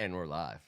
And we're live.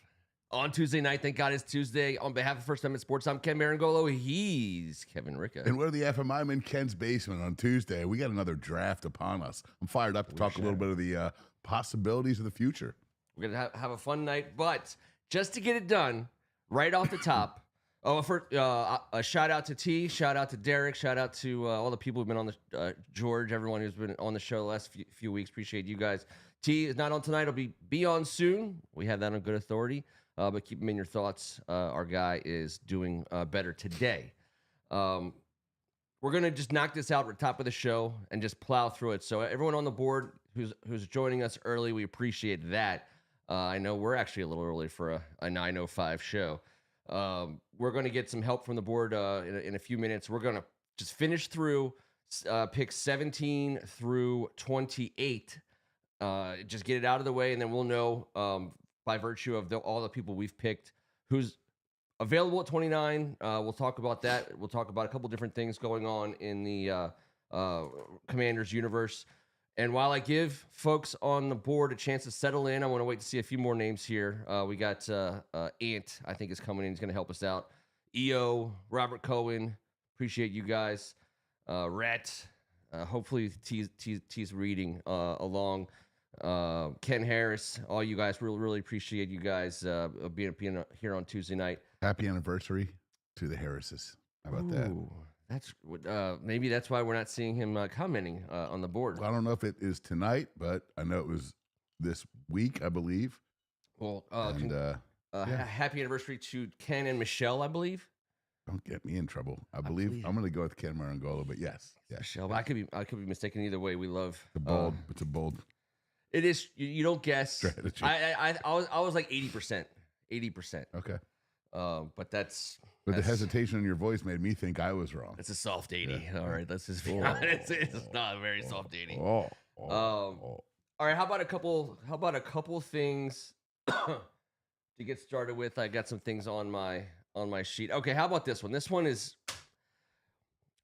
On Tuesday night, thank God it's Tuesday. On behalf of First Amendment Sports, I'm Ken Meringolo. He's Kevin Ricca. And we're the FM. I'm in Ken's basement on Tuesday. We got another draft upon us. I'm fired up to talk a little bit of the possibilities of the future. We're going to have a fun night, but just to get it done, right off the top, a shout out to T, shout out to Derek, shout out to all the people who've been on the George, everyone who's been on the show the last few weeks. Appreciate you guys. T is not on tonight. It'll be on soon. We have that on good authority. But keep him in your thoughts. Our guy is doing better today. We're going to just knock this out at the top of the show and just plow through it. So everyone on the board who's joining us early, we appreciate that. I know we're actually a little early for a 9:05 show. We're going to get some help from the board in a few minutes. We're going to just finish through picks 17 through 28. Just get it out of the way, and then we'll know by virtue of all the people we've picked who's available at 29. We'll talk about that. We'll talk about a couple different things going on in the Commanders universe. And while I give folks on the board a chance to settle in, I want to wait to see a few more names here. We got Ant, I think, is coming in. He's going to help us out. EO, Robert Cohen, appreciate you guys. Rhett, hopefully T's reading along. Ken Harris, all you guys, really appreciate you guys being here on Tuesday night. Happy anniversary to the Harrises. How about that? That's maybe that's why we're not seeing him commenting on the board. Well, I don't know if it is tonight, but I know it was this week, I believe. Well, happy anniversary to Ken and Michelle, I believe. Don't get me in trouble. I believe I'm going to go with Ken Meringolo, but yes. Michelle, but I could be mistaken either way. We love it's a bold. It is. You don't guess. Strategy. I was like 80%. Okay. But that's. But the hesitation in your voice made me think I was wrong. It's a soft 80. Yeah. All right, let's just be honest. It's not a very soft 80. All right. How about a couple things to get started with? I got some things on my sheet. Okay. How about this one? This one is.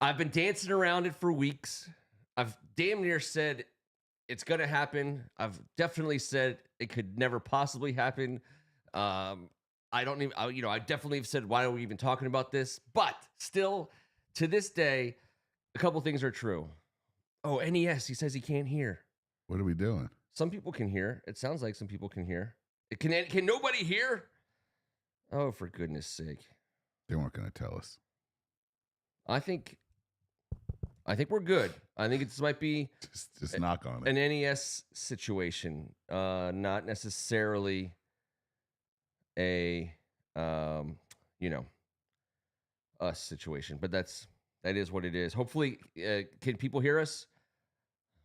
I've been dancing around it for weeks. I've damn near said it's going to happen. I've definitely said it could never possibly happen. I definitely have said, why are we even talking about this? But still, to this day, a couple things are true. Oh, NES, he says he can't hear. What are we doing? Some people can hear. It sounds like some people can hear. Can nobody hear? Oh, for goodness sake. They weren't going to tell us. I think we're good. I think it might be just knock on it. An NES situation, not necessarily a us situation, but that is what it is. Hopefully, can people hear us?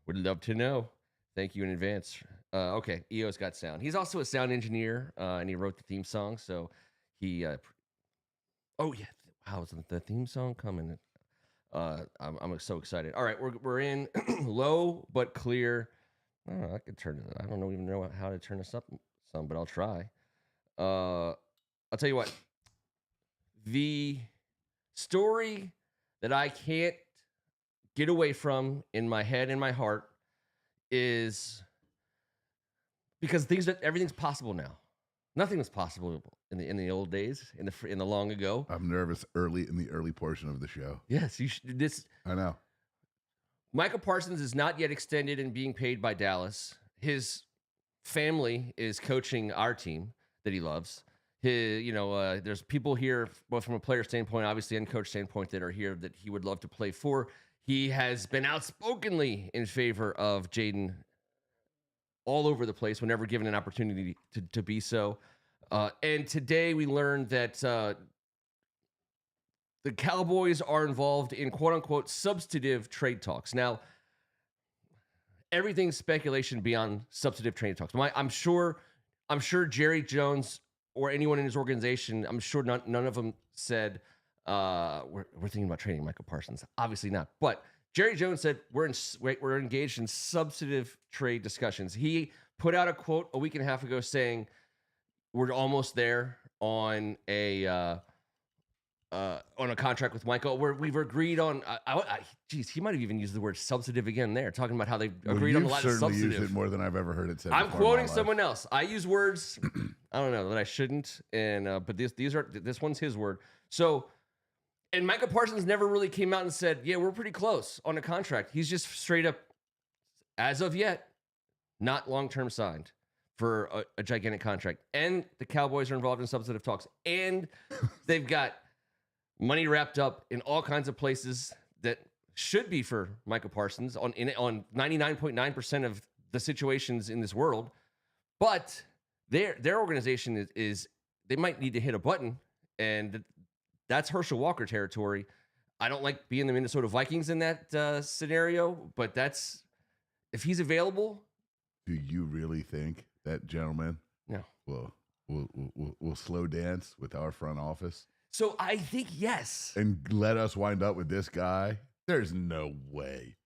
Would love to know. Thank you in advance. Okay, EO's got sound. He's also a sound engineer, and he wrote the theme song. So he, how's the theme song coming? I'm so excited. All right, we're in low but clear. I could turn it. I don't even know how to turn this up some, but I'll try. I'll tell you what. The story that I can't get away from in my head and my heart is because everything's possible now. Nothing was possible in the old days, in the long ago. I'm nervous in the early portion of the show. Yes, I know. Micah Parsons is not yet extended and being paid by Dallas. His family is coaching our team that he loves. There's people here, both from a player standpoint, obviously, and coach standpoint, that are here that he would love to play for. He has been outspokenly in favor of Jaden all over the place whenever given an opportunity to be so. And today we learned that the Cowboys are involved in quote-unquote substantive trade talks. Now, everything's speculation beyond substantive trade talks. I'm sure Jerry Jones or anyone in his organization, I'm sure none of them said, we're thinking about trading Micah Parsons. Obviously not. But Jerry Jones said we're engaged in substantive trade discussions. He put out a quote a week and a half ago saying we're almost there on a on a contract with Michael, where we've agreed on. Geez, he might have even used the word substantive again there, talking about how they agreed on a lot of substantive. You've certainly used it more than I've ever heard it said. I'm quoting someone else. I use words I don't know that I shouldn't, and but this one's his word. So, and Michael Parsons never really came out and said, "Yeah, we're pretty close on a contract." He's just straight up, as of yet, not long-term signed for a gigantic contract. And the Cowboys are involved in substantive talks, and they've got money wrapped up in all kinds of places that should be for Michael Parsons on 99.9% of the situations in this world. But their organization is they might need to hit a button, and that's Herschel Walker territory. I don't like being the Minnesota Vikings in that scenario, but that's if he's available. Do you really think that gentleman will slow dance with our front office? So I think yes. And let us wind up with this guy? There's no way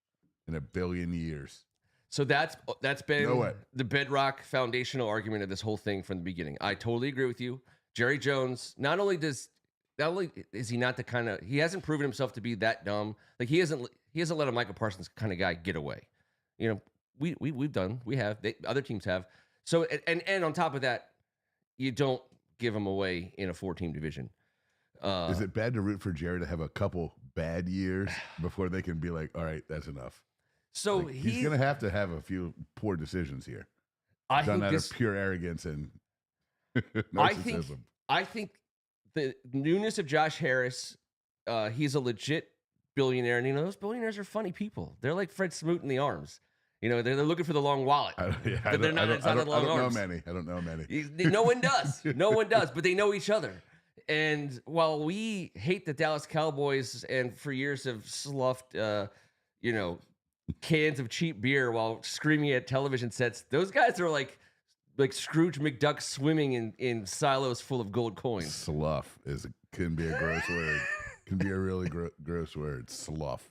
in a billion years. So that's been the bedrock foundational argument of this whole thing from the beginning. I totally agree with you. Jerry Jones, not only is he not the kind of, he hasn't proven himself to be that dumb. Like he hasn't let a Michael Parsons kind of guy get away. You know, we have, other teams have. So, and on top of that, you don't give him away in a 4-team division. Is it bad to root for Jerry to have a couple bad years before they can be like, all right, that's enough? So like, he's going to have a few poor decisions here. Done out of pure arrogance and narcissism. I think the newness of Josh Harris, he's a legit billionaire. And, those billionaires are funny people. They're like Fred Smoot in The Arms. They're looking for the long wallet. I don't know many. No one does. No one does, but they know each other. And while we hate the Dallas Cowboys and for years have sloughed, cans of cheap beer while screaming at television sets, those guys are like Scrooge McDuck swimming in silos full of gold coins. Slough can be a gross word. Can be a really gross word. Slough.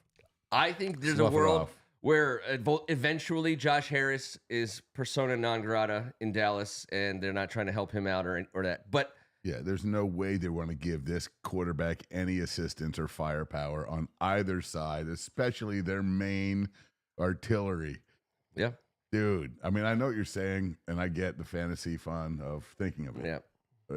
I think there's a world where eventually Josh Harris is persona non grata in Dallas, and they're not trying to help him out or that. But yeah, there's no way they want to give this quarterback any assistance or firepower on either side, especially their main artillery. Yeah. Dude, I mean, I know what you're saying, and I get the fantasy fun of thinking of it. Yeah.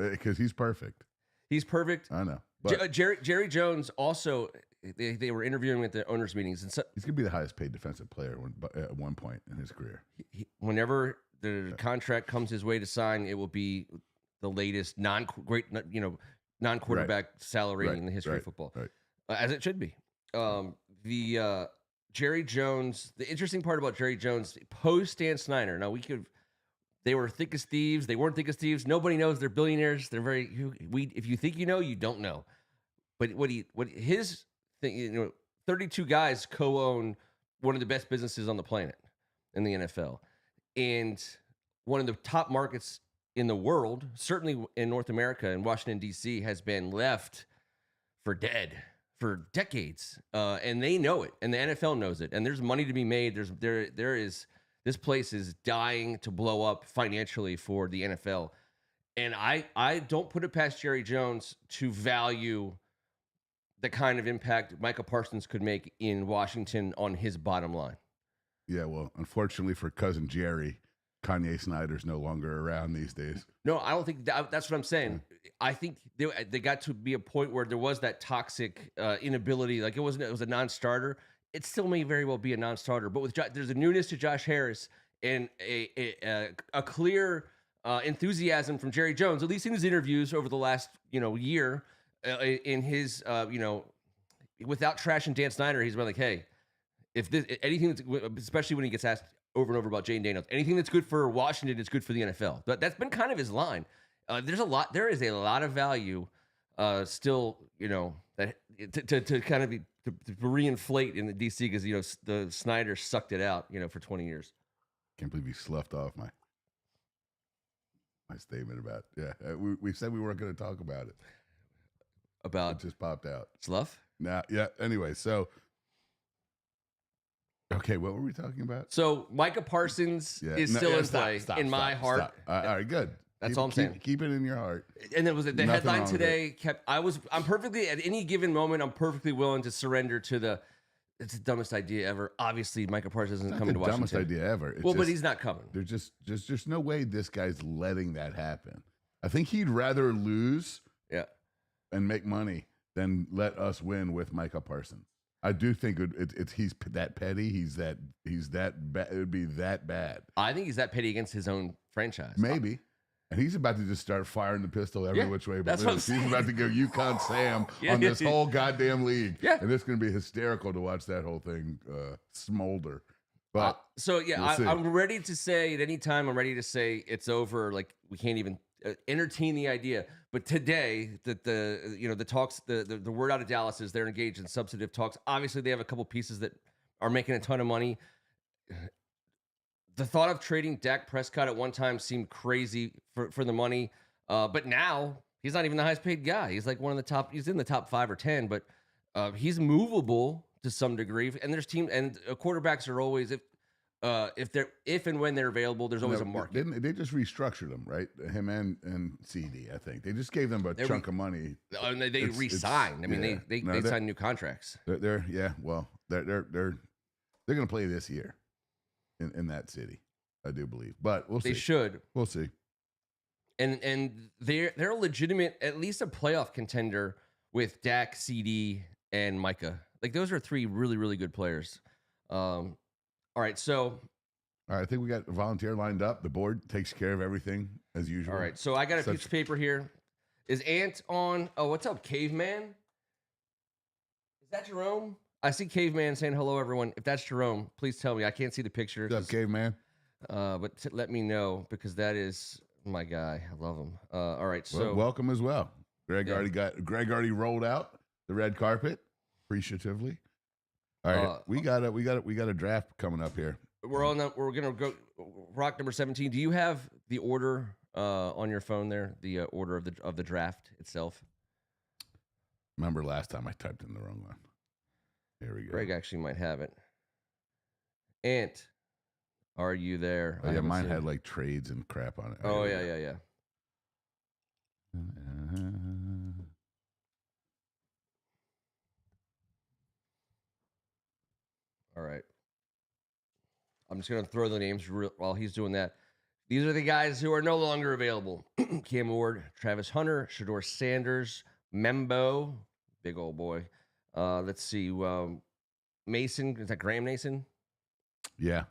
Because he's perfect. He's perfect. I know. Jerry Jones also, they were interviewing at the owners' meetings. And so, he's going to be the highest paid defensive player at one point in his career. Whenever the contract comes his way to sign, it will be the latest non-quarterback salary in the history of football, as it should be. Jerry Jones. The interesting part about Jerry Jones post Dan Snyder. Now they were thick as thieves. They weren't thick as thieves. Nobody knows they're billionaires. They're if you think you know, you don't know. But his thing, 32 guys co-own one of the best businesses on the planet in the NFL, and one of the top markets in the world, certainly in North America and Washington, D.C., has been left for dead for decades. And they know it, and the NFL knows it. And there's money to be made. This place is dying to blow up financially for the NFL. And I don't put it past Jerry Jones to value the kind of impact Michael Parsons could make in Washington on his bottom line. Yeah, well, unfortunately for cousin Jerry, Kanye Snyder's no longer around these days. No, I don't think that's what I'm saying. I think they got to be a point where there was that toxic inability. Like it was a non-starter. It still may very well be a non-starter, but there's a newness to Josh Harris and a clear enthusiasm from Jerry Jones, at least in his interviews over the last year. In his without trashing Dan Snyder, he's been like, hey, if anything, especially when he gets asked over and over about Jane Daniels, anything that's good for Washington is good for the NFL. But that's been kind of his line. There is a lot of value still, that to kind of to reinflate in the DC because the Snyder sucked it out, for 20 years. Can't believe you sloughed off my statement about we said we weren't going to talk about it. About it just popped out. Slough? Nah, yeah. Anyway, so okay, what were we talking about? So Micah Parsons is still in play in my heart. All right, good. That's all I'm saying. Keep it in your heart. And it was the Nothing headline wrong with today I'm perfectly at any given moment, I'm perfectly willing to surrender to it's the dumbest idea ever. Obviously, Micah Parsons isn't coming to Washington. Dumbest idea ever. It's but he's not coming. There's just no way this guy's letting that happen. I think he'd rather lose and make money than let us win with Micah Parsons. I do think he's that petty. He's that bad. It would be that bad. I think he's that petty against his own franchise. Maybe. And he's about to just start firing the pistol every which way. That's what I'm saying. He's about to go UConn Sam on this whole goddamn league. Yeah. And it's going to be hysterical to watch that whole thing smolder. But I'm ready to say at any time, I'm ready to say it's over. Like, we can't even entertain the idea. But today, the talks, the word out of Dallas is they're engaged in substantive talks. Obviously, they have a couple pieces that are making a ton of money. The thought of trading Dak Prescott at one time seemed crazy for the money. But now he's not even the highest paid guy. He's like one of the top, he's in the top 5 or 10, but he's movable to some degree. And there's quarterbacks are always, if and when they're available, there's always a market. They just restructured them, right? Him and CD, I think. They just gave them a chunk of money. And they re-signed. I mean, they signed new contracts. They're going to play this year. In that city, I do believe, but we'll see. They should. We'll see. And they're a legitimate, at least a playoff contender with Dak, CD, and Micah. Like, those are 3 really, really good players. All right, I think we got a volunteer lined up. The board takes care of everything as usual. All right, so I got a piece of paper here. Is Ant on? Oh, what's up, Caveman? Is that Jerome? I see Caveman saying hello, everyone. If that's Jerome, please tell me. I can't see the picture. What's up, Caveman? But let me know, because that is my guy. I love him. All right, so welcome as well. Greg already rolled out the red carpet appreciatively. All right, we got a draft coming up here. We're gonna go rock number 17. Do you have the order on your phone there? The order of the draft itself. Remember last time I typed in the wrong one. Here we go. Greg actually might have it. Ant, are you there? Oh, yeah, mine had like trades and crap on it. Oh, yeah. All right. I'm just going to throw the names while he's doing that. These are the guys who are no longer available. Cam Ward, Travis Hunter, Shador Sanders, Membo, big old boy. Let's see. Mason, is that Graham Mason? Yeah.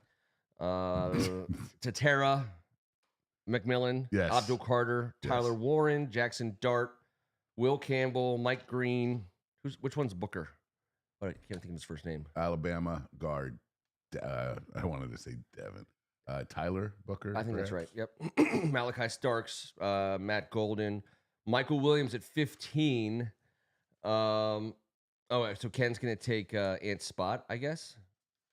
Tatera, McMillan, yes. Abdul Carter, Tyler Warren, Jackson Dart, Will Campbell, Mike Green. Which one's Booker? I can't think of his first name. Alabama guard. I wanted to say Devin. Tyler Booker. I think that's right. Yep. Malachi Starks, Matt Golden, Michael Williams at 15. So Ken's going to take Ant's spot, I guess.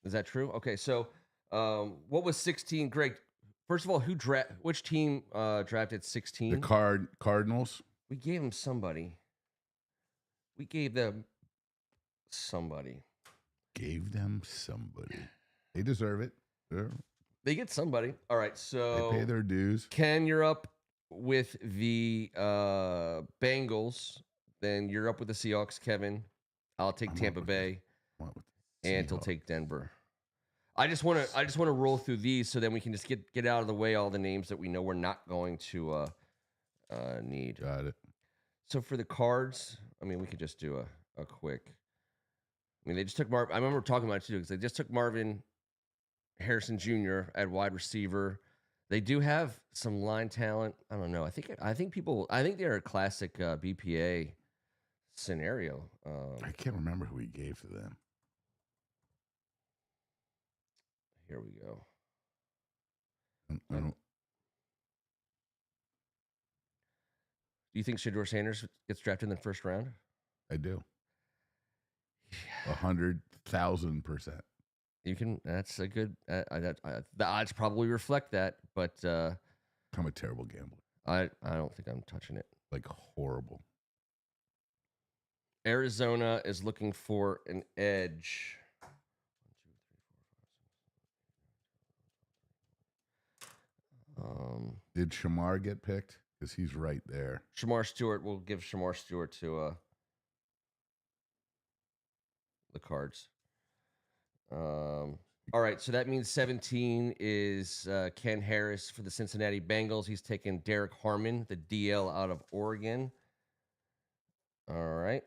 Is that true? Okay, so what was 16? Greg, first of all, which team drafted 16? The Cardinals. We gave them somebody. We gave them somebody. Gave them somebody. They deserve it. They get somebody. All right, so they pay their dues. Ken, you're up with the Bengals. Then you're up with the Seahawks, Kevin. I'll take Tampa Bay, and he'll take Denver. I just want to roll through these so then we can just get out of the way all the names that we know we're not going to need. Got it. So for the Cards, I mean, we could just do a quick. I mean, they just took Marvin. I remember talking about it too because they just took Marvin Harrison Jr. at wide receiver. They do have some line talent. I don't know. I think they're a classic BPA scenario. I can't remember who he gave to them. Here we go. I don't. Do you think Shador Sanders gets drafted in the first round? I do. 100,000%. You can. That's a good. The odds probably reflect that, but I'm a terrible gambler. I don't think I'm touching it. Like horrible. Arizona is looking for an edge. 1, 2, 3, 4, 5, 6, 7, 8, 9, 10. Did Shamar get picked? Because he's right there. Shamar Stewart. We'll give Shamar Stewart to the Cards. All right, so that means 17 is Ken Harris for the Cincinnati Bengals. He's taking Derek Harmon, the DL out of Oregon. All right.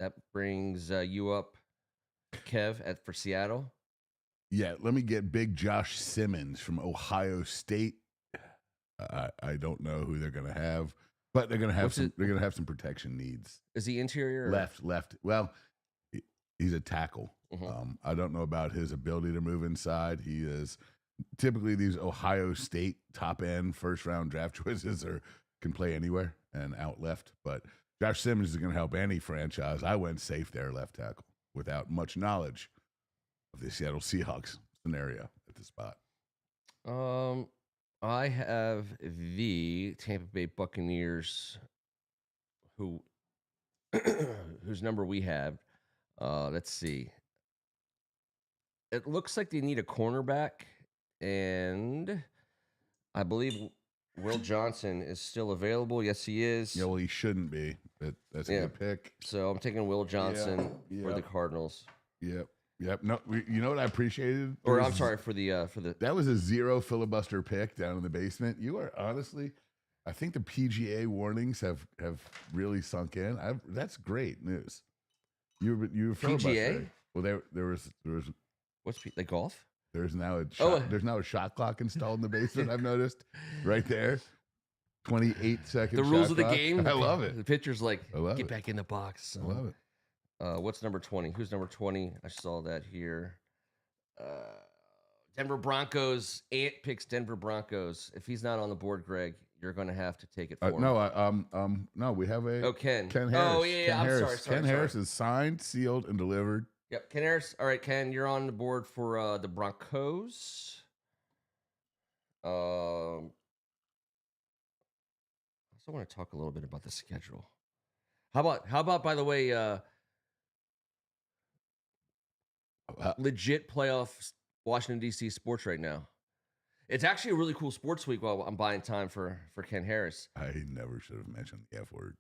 That brings you up, Kev, for Seattle. Yeah, let me get big Josh Simmons from Ohio State. I don't know who they're going to have, but they're going to have they're going to have some protection needs. Is he interior? Or? Left. Well, he's a tackle. I don't know about his ability to move inside. He is typically these Ohio State top end first round draft choices can play anywhere and out left. But Josh Simmons is going to help any franchise. I went safe there, left tackle, without much knowledge of the Seattle Seahawks scenario at the spot. I have the Tampa Bay Buccaneers, whose number we have. Let's see. It looks like they need a cornerback, and I believe Will Johnson is still available. Yes, he is. Yeah, well, he shouldn't be, but that's a good pick. So I'm taking Will Johnson for the Cardinals. Yep. No, you know what I appreciated? Or I'm sorry for the That was a 0 filibuster pick down in the basement. You are honestly, I think the PGA warnings have really sunk in. That's great news. You were PGA? Well, there was what's like golf? There's now a shot clock installed in the basement. I've noticed right there. 28-second. The rules of the clock. game. I love it. The pitcher's like, get back in the box. So. I love it. What's number 20? Who's number 20? I saw that here. Denver Broncos. Ant picks Denver Broncos. If he's not on the board, Greg, you're going to have to take it for him. No, we have a Ken. Ken Harris. Oh, yeah, Ken I'm Harris. sorry. Ken Harris is signed, sealed, and delivered. Yep, Ken Harris. All right, Ken, you're on the board for the Broncos. I also want to talk a little bit about the schedule. How about by the way, legit playoff Washington D.C. sports right now. It's actually a really cool sports week while I'm buying time for Ken Harris. I never should have mentioned the F word.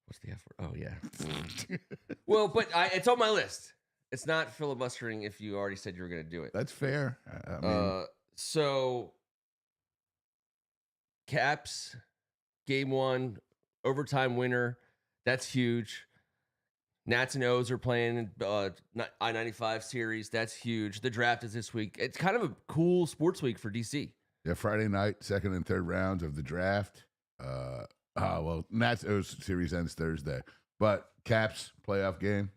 What's the F word? Oh yeah. Well, but it's on my list. It's not filibustering if you already said you were going to do it. That's fair. I mean, so Caps game 1 overtime winner. That's huge. Nats and O's are playing I-95 series. That's huge. The draft is this week. It's kind of a cool sports week for DC. Yeah, Friday night, second and third rounds of the draft. Well, Nats O's series ends Thursday, but Caps playoff game.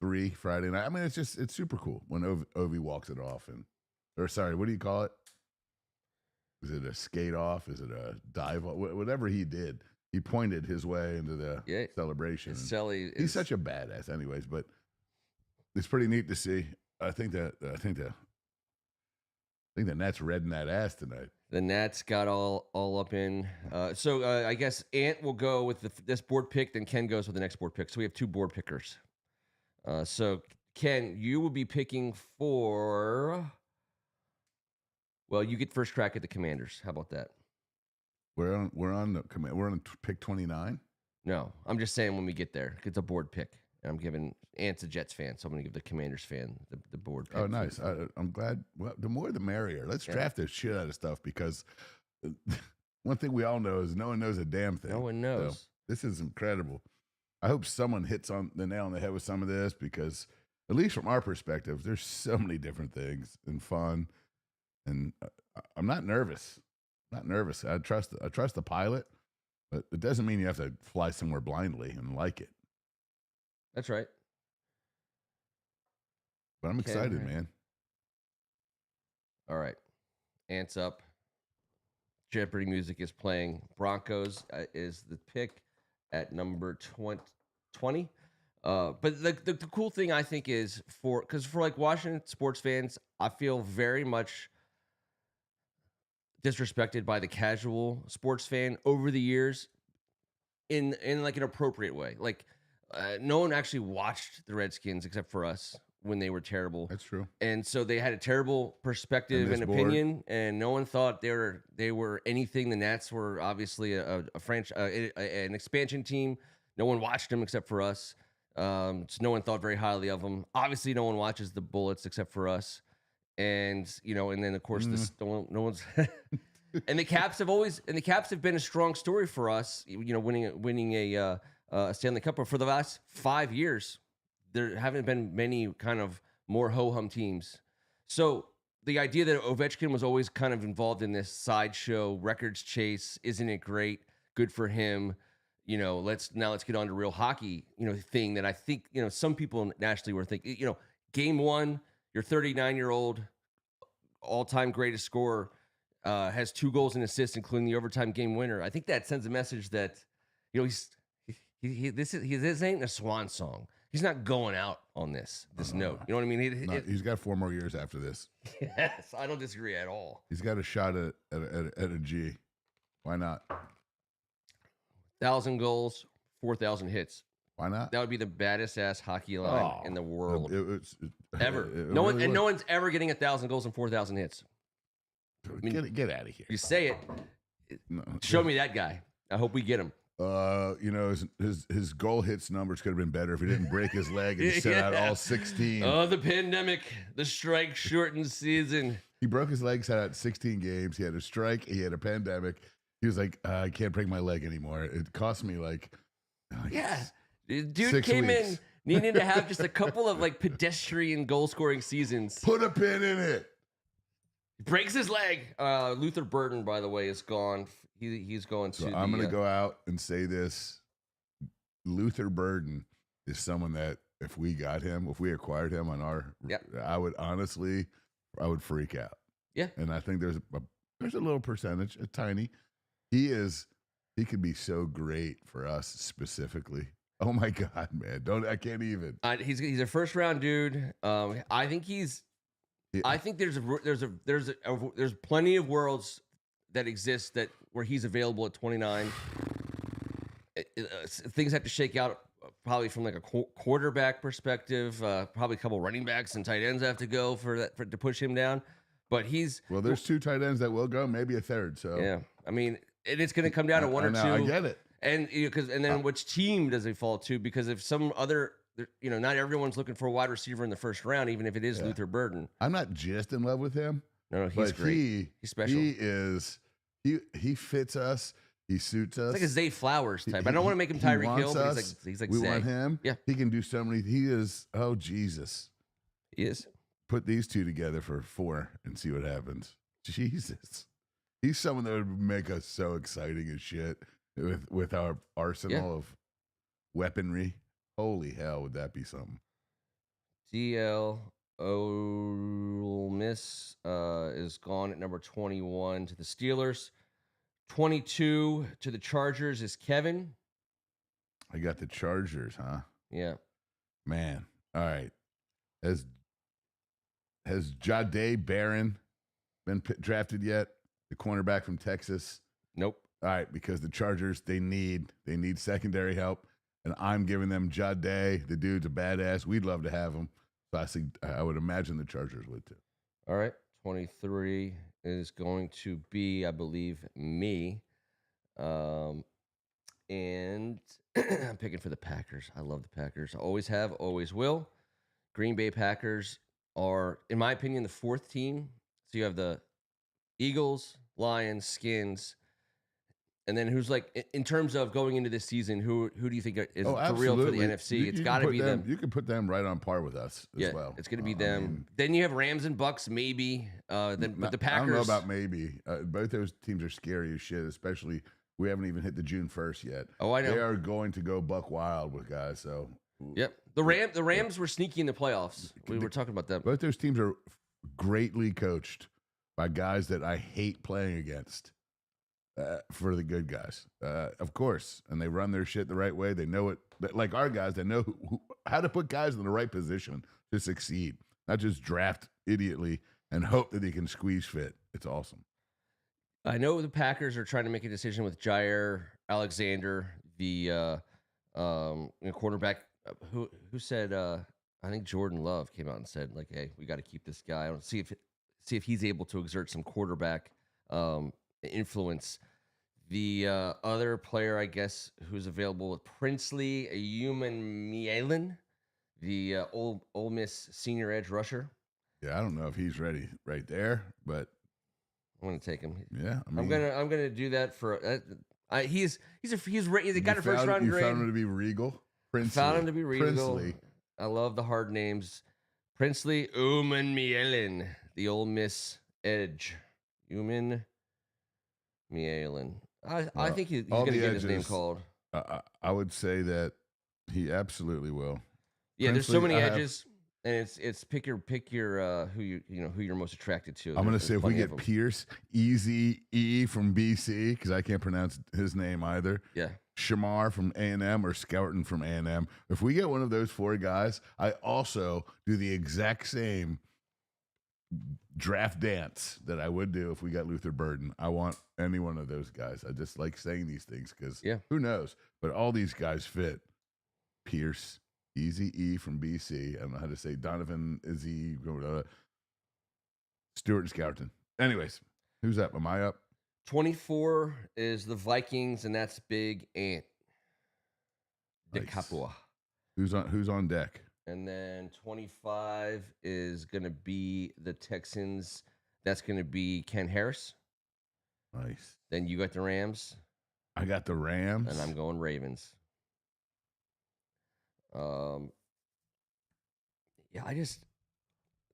3 Friday night. I mean, it's super cool when Ovi walks it off what do you call it? Is it a skate off? Is it a dive off? Whatever he did. He pointed his way into the celebration. He's such a badass, anyways. But it's pretty neat to see. I think the Nats redding that ass tonight. The Nats got all up in. So I guess Ant will go with this board pick, then Ken goes with the next board pick. So we have 2 board pickers. So Ken, you will be picking for. Well, you get first crack at the Commanders. How about that? We're on pick 29. No, I'm just saying when we get there, it's a board pick. And I'm giving Ant's a Jets fan, so I'm going to give the Commanders fan the board pick. Oh, nice. I'm glad. Well, the more the merrier. Let's draft this shit out of stuff because one thing we all know is no one knows a damn thing. No one knows. So, this is incredible. I hope someone hits on the nail on the head with some of this because, at least from our perspective, there's so many different things and fun. And I'm not nervous. I trust the pilot, but it doesn't mean you have to fly somewhere blindly and like it. That's right. But I'm excited, man. All right. Ants up. Jeopardy music is playing. Broncos is the pick at number 20. But the cool thing I think is for like Washington sports fans, I feel very much disrespected by the casual sports fan over the years in like an appropriate way. Like no one actually watched the Redskins except for us when they were terrible. That's true. And so they had a terrible perspective and opinion, and no one thought they were anything. The Nats were obviously an expansion team. No one watched them except for us. So no one thought very highly of them. Obviously, no one watches the Bullets except for us. And and then of course no one's. And the Caps have been a strong story for us. Winning a Stanley Cup, but for the last 5 years, there haven't been many kind of more ho-hum teams. So the idea that Ovechkin was always kind of involved in this sideshow records chase, isn't it great? Good for him. Let's get on to real hockey, thing that I think, some people nationally were thinking, game one, your 39-year-old all-time greatest scorer has 2 goals and assists, including the overtime game winner. I think that sends a message that, this ain't a swan song. He's not going out on this note. You know what I mean? He's got 4 more years after this. Yes, I don't disagree at all. He's got a shot at a G. Why not? 1,000 goals, 4,000 hits. Why not? That would be the baddest ass hockey line in the world. Ever. No one's ever getting 1,000 goals and 4,000 hits. Get out of here. You say it. Show me that guy. I hope we get him. His goal hits numbers could have been better if he didn't break his leg and sit out all 16. Oh, the pandemic, the strike shortened season. He broke his leg, sat out 16 games. He had a strike. He had a pandemic. He was like, I can't break my leg anymore. It cost me dude came weeks. In needing to have just a couple of pedestrian goal scoring seasons. Put a pin in it. Breaks his leg. Luther Burden, by the way, is gone. He's going to. I'm going to go out and say this: Luther Burden is someone that if we acquired him on our, I would freak out. Yeah, and I think there's a little percentage, a tiny. He could be so great for us specifically. Oh my God, man! I can't even. He's a first round dude. I think he's. Yeah. I think there's plenty of worlds that exist where he's available at 29. Things have to shake out probably from a quarterback perspective. Probably a couple running backs and tight ends have to go to push him down. But there's 2 tight ends that will go, maybe a third. So yeah, I mean, it's going to come down to 1 or 2. I get it. And then which team does he fall to? Because if some other. Not everyone's looking for a wide receiver in the first round, even if it is Luther Burden. I'm not just in love with him. No, he's great. He's special. He fits us. He suits us. It's like a Zay Flowers type. I don't want to make him Tyreek Hill, but he's like we Zay. Want him. Yeah. He can do so many. He is, oh, Jesus. He is. Put these 2 together for 4 and see what happens. Jesus. He's someone that would make us so exciting as shit with our arsenal of weaponry. Holy hell, would that be something? DL Ole Miss is gone at number 21 to the Steelers. 22 to the Chargers is Kevin. I got the Chargers, huh? Yeah. Man. All right. Has Jahdae Barron been drafted yet? The cornerback from Texas? Nope. All right, because the Chargers, they need secondary help. And I'm giving them Jahdae. The dude's a badass. We'd love to have him. So I would imagine the Chargers would too. All right. 23 is going to be, I believe, me. And I'm picking for the Packers. I love the Packers. I always have, always will. Green Bay Packers are, in my opinion, the 4th team. So you have the Eagles, Lions, Skins. And then who's in terms of going into this season, who do you think is for real for the NFC? It's got to be them. You can put them right on par with us as well. It's going to be them. Then you have Rams and Bucks, maybe. But the Packers. I don't know about maybe. Both those teams are scary as shit, especially we haven't even hit the June 1st yet. Oh, I know. They are going to go buck wild with guys. So yep. The Rams were sneaky in the playoffs. We were talking about them. Both those teams are greatly coached by guys that I hate playing against. For the good guys, of course, and they run their shit the right way. They know it, like our guys. They know how to put guys in the right position to succeed, not just draft idiotly and hope that they can squeeze fit. It's awesome. I know the Packers are trying to make a decision with Jair Alexander, the quarterback. Who said I think Jordan Love came out and said, like, hey, we got to keep this guy. I don't see if he's able to exert some quarterback influence. The other player, I guess, who's available with Princely Mielen, the Ole Miss senior edge rusher. Yeah, I don't know if he's ready right there, but I'm gonna take him. Yeah, I mean, I'm gonna do that for. He's got a first round grade. You found him to be Regal. Princely. Found him to be Regal. Princely. I love the hard names. Princely Mielen, the Ole Miss edge. Mielen. I think he's going to get his name called. I would say that he absolutely will. Yeah, there's so many edges, and it's pick your who you're most attracted to. I'm going to say if we get Pierce, Easy E from BC, because I can't pronounce his name either. Yeah. Shamar from A&M or Scouton from A&M. If we get one of those 4 guys, I also do the exact same draft dance that I would do if we got Luther Burden. I want any one of those guys. I just like saying these things because who knows? But all these guys fit. Pierce, Easy E from BC. I don't know how to say Donovan Izzy, Stewart and Scouton. Anyways, who's up? Am I up? 24 is the Vikings, and that's Big Ant de Capua. Who's on deck? And then 25 is going to be the Texans. That's going to be Ken Harris. Nice. Then you got the Rams. I got the Rams. And I'm going Ravens. The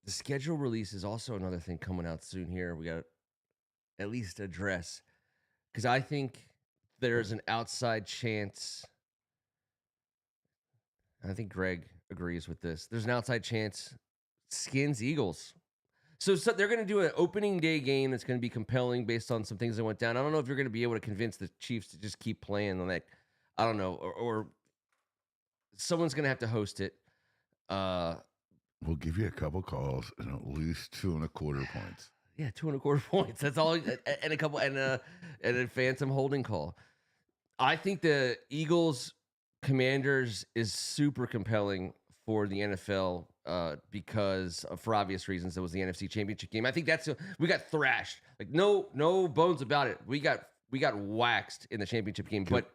schedule release is also another thing coming out soon here. We got to at least address, because I think there's an outside chance. I think Greg agrees with this. There's an outside chance Skins Eagles. So they're going to do an opening day game that's going to be compelling based on some things that went down. I don't know if you're going to be able to convince the Chiefs to just keep playing on that. I don't know. Or someone's going to have to host it. We'll give you a couple calls and at least 2.25 points. Yeah, 2.25 points. That's all, and a couple, and a phantom holding call. I think the Eagles Commanders is super compelling for the NFL because for obvious reasons. It was the NFC Championship game. I think we got thrashed. Like no bones about it. We got waxed in the championship game. But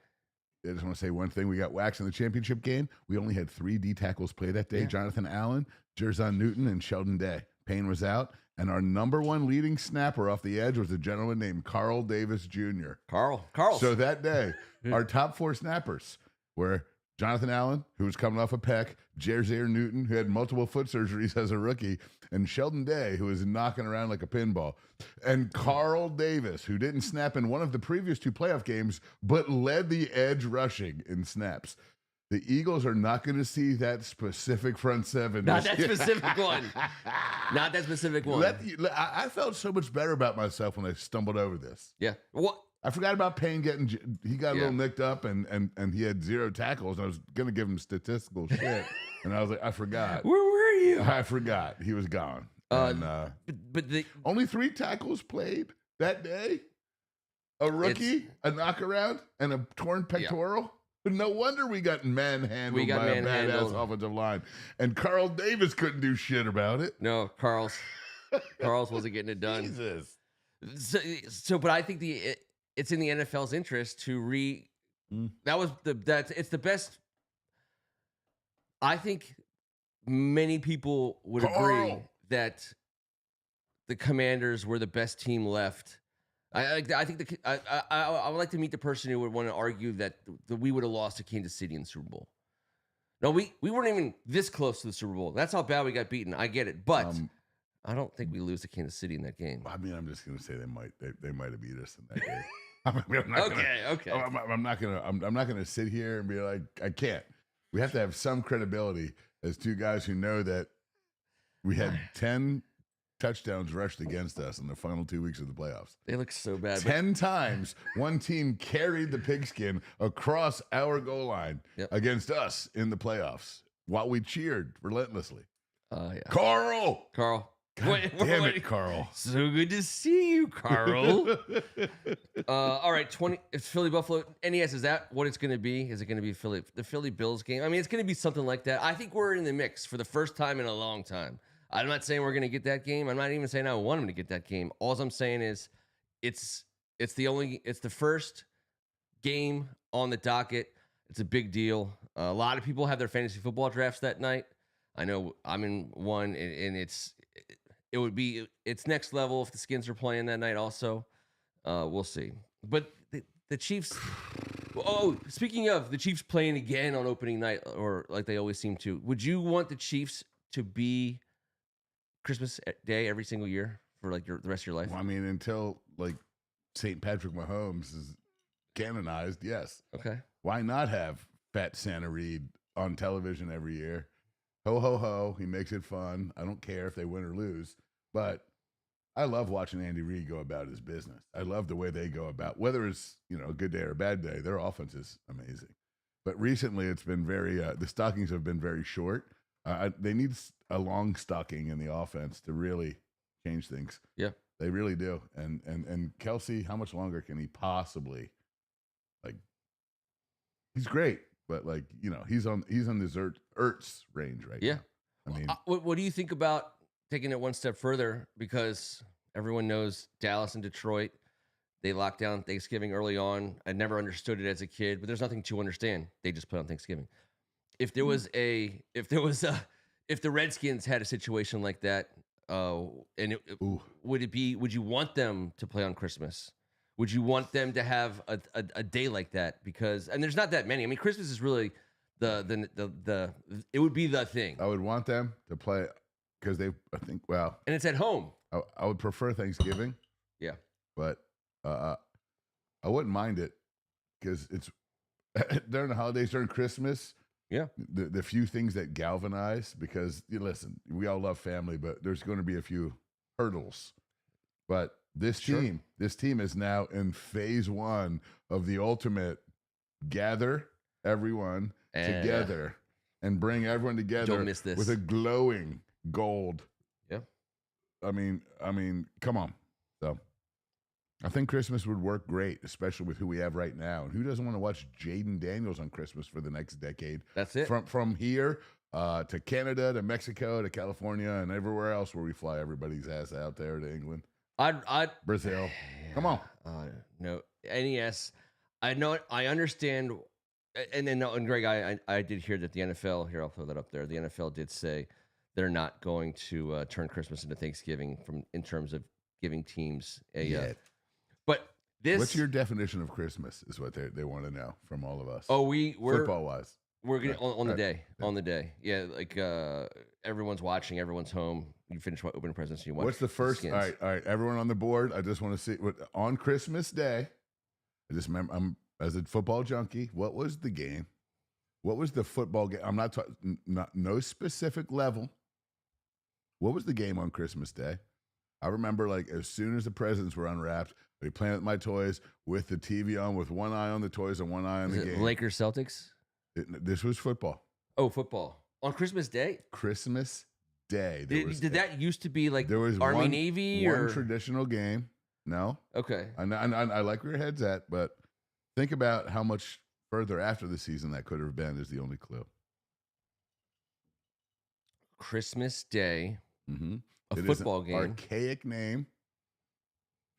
I just want to say one thing: we got waxed in the championship game. We only had 3 D tackles play that day: Jonathan Allen, Jerzon Newton, and Sheldon Day. Payne was out. And our number 1 leading snapper off the edge was a gentleman named Carl Davis Jr. Carl. So that day, our top 4 snappers were Jonathan Allen, who was coming off a pec, Jerzon Newton, who had multiple foot surgeries as a rookie, and Sheldon Day, who was knocking around like a pinball. And Carl Davis, who didn't snap in one of the previous 2 playoff games, but led the edge rushing in snaps. The Eagles are not going to see that specific front 7. Not that specific one. Not that specific one. I felt so much better about myself when I stumbled over this. Yeah. What? I forgot about Payne he got a little nicked up and he had 0 tackles. And I was going to give him statistical shit. And I was like, I forgot. Where were you? I forgot. He was gone. But only 3 tackles played that day. A rookie, a knockaround, and a torn pectoral. Yeah. No wonder we got manhandled by a badass offensive line. And Carl Davis couldn't do shit about it. No, Carl's wasn't getting it done. Jesus. But I think it's in the NFL's interest to it's the best. I think many people would agree that the Commanders were the best team left. I think I would like to meet the person who would want to argue that we would have lost to Kansas City in the Super Bowl. No, we weren't even this close to the Super Bowl. That's how bad we got beaten. I get it, but I don't think we lose to Kansas City in that game. I mean, I'm just going to say they might have beat us in that game. I'm not gonna sit here and be like, I can't. We have to have some credibility as 2 guys who know that we had 10 touchdowns rushed against us in the final 2 weeks of the playoffs. They look so bad. 10 times one team carried the pigskin across our goal line against us in the playoffs while we cheered relentlessly. Yeah. Carl. God damn it, Carl. So good to see you, Carl. All right, 20. It's Philly Buffalo. NES, is that what it's going to be? Is it going to be the Philly Bills game? I mean, it's going to be something like that. I think we're in the mix for the first time in a long time. I'm not saying we're going to get that game. I'm not even saying I want them to get that game. All I'm saying is it's the first game on the docket. It's a big deal. A lot of people have their fantasy football drafts that night. I know I'm in one, and it's next level if the Skins are playing that night also. We'll see. But the Chiefs, oh, speaking of the Chiefs playing again on opening night, or like they always seem to, would you want the Chiefs to be Christmas Day every single year for like the rest of your life? Well, I mean, until like St. Patrick Mahomes is canonized, yes. Okay. Why not have Fat Santa Reed on television every year? Ho, ho, ho. He makes it fun. I don't care if they win or lose. But I love watching Andy Reid go about his business. I love the way they go about, whether it's, a good day or a bad day, their offense is amazing. But recently it's been the stockings have been very short. They need a long stocking in the offense to really change things. Yeah. They really do. And Kelsey, how much longer can he possibly, he's great. But he's on the Ertz range right now. I mean, what do you think about taking it one step further? Because everyone knows Dallas and Detroit, they locked down Thanksgiving early on. I never understood it as a kid, but there's nothing to understand. They just play on Thanksgiving. If the Redskins had a situation like that, would you want them to play on Christmas? Would you want them to have a day like that? And there's not that many. I mean, Christmas is really it would be the thing. I would want them to play because and it's at home. I would prefer Thanksgiving. Yeah. But I wouldn't mind it because it's during the holidays, during Christmas. Yeah. The few things that galvanize, because listen, we all love family, but there's going to be a few hurdles. But this team is now in phase 1 of the ultimate gather everyone together and bring everyone together. Don't miss this. With a glowing gold. Yeah. I mean, come on. So I think Christmas would work great, especially with who we have right now. And who doesn't want to watch Jaden Daniels on Christmas for the next decade? That's it. From here to Canada, to Mexico, to California, and everywhere else where we fly everybody's ass out there to England. Brazil. Come on. No, NES. I know. I understand. And Greg, I did hear that the NFL, here, I'll throw that up there. The NFL did say they're not going to turn Christmas into Thanksgiving in terms of giving teams a. But this. What's your definition of Christmas? Is what they want to know from all of us. Oh, we're football wise. We're gonna on the day. On the day. Yeah, like everyone's watching, everyone's home. You finish opening presents, you watch. What's the first? All right, everyone on the board. I just want to see on Christmas Day. I just remember I'm as a football junkie. What was the game? What was the football game? I'm not talking no specific level. What was the game on Christmas Day? I remember as soon as the presents were unwrapped, I'd be playing with my toys with the TV on, with one eye on the toys and one eye on the game. Lakers Celtics. This was football. Oh, football on Christmas Day. Christmas Day. Did that used to be there was Army Navy one traditional game? No. Okay. I like where your head's at, but think about how much further after the season that could have been. Is the only clue. Christmas Day. Mm-hmm. A football game. Archaic name.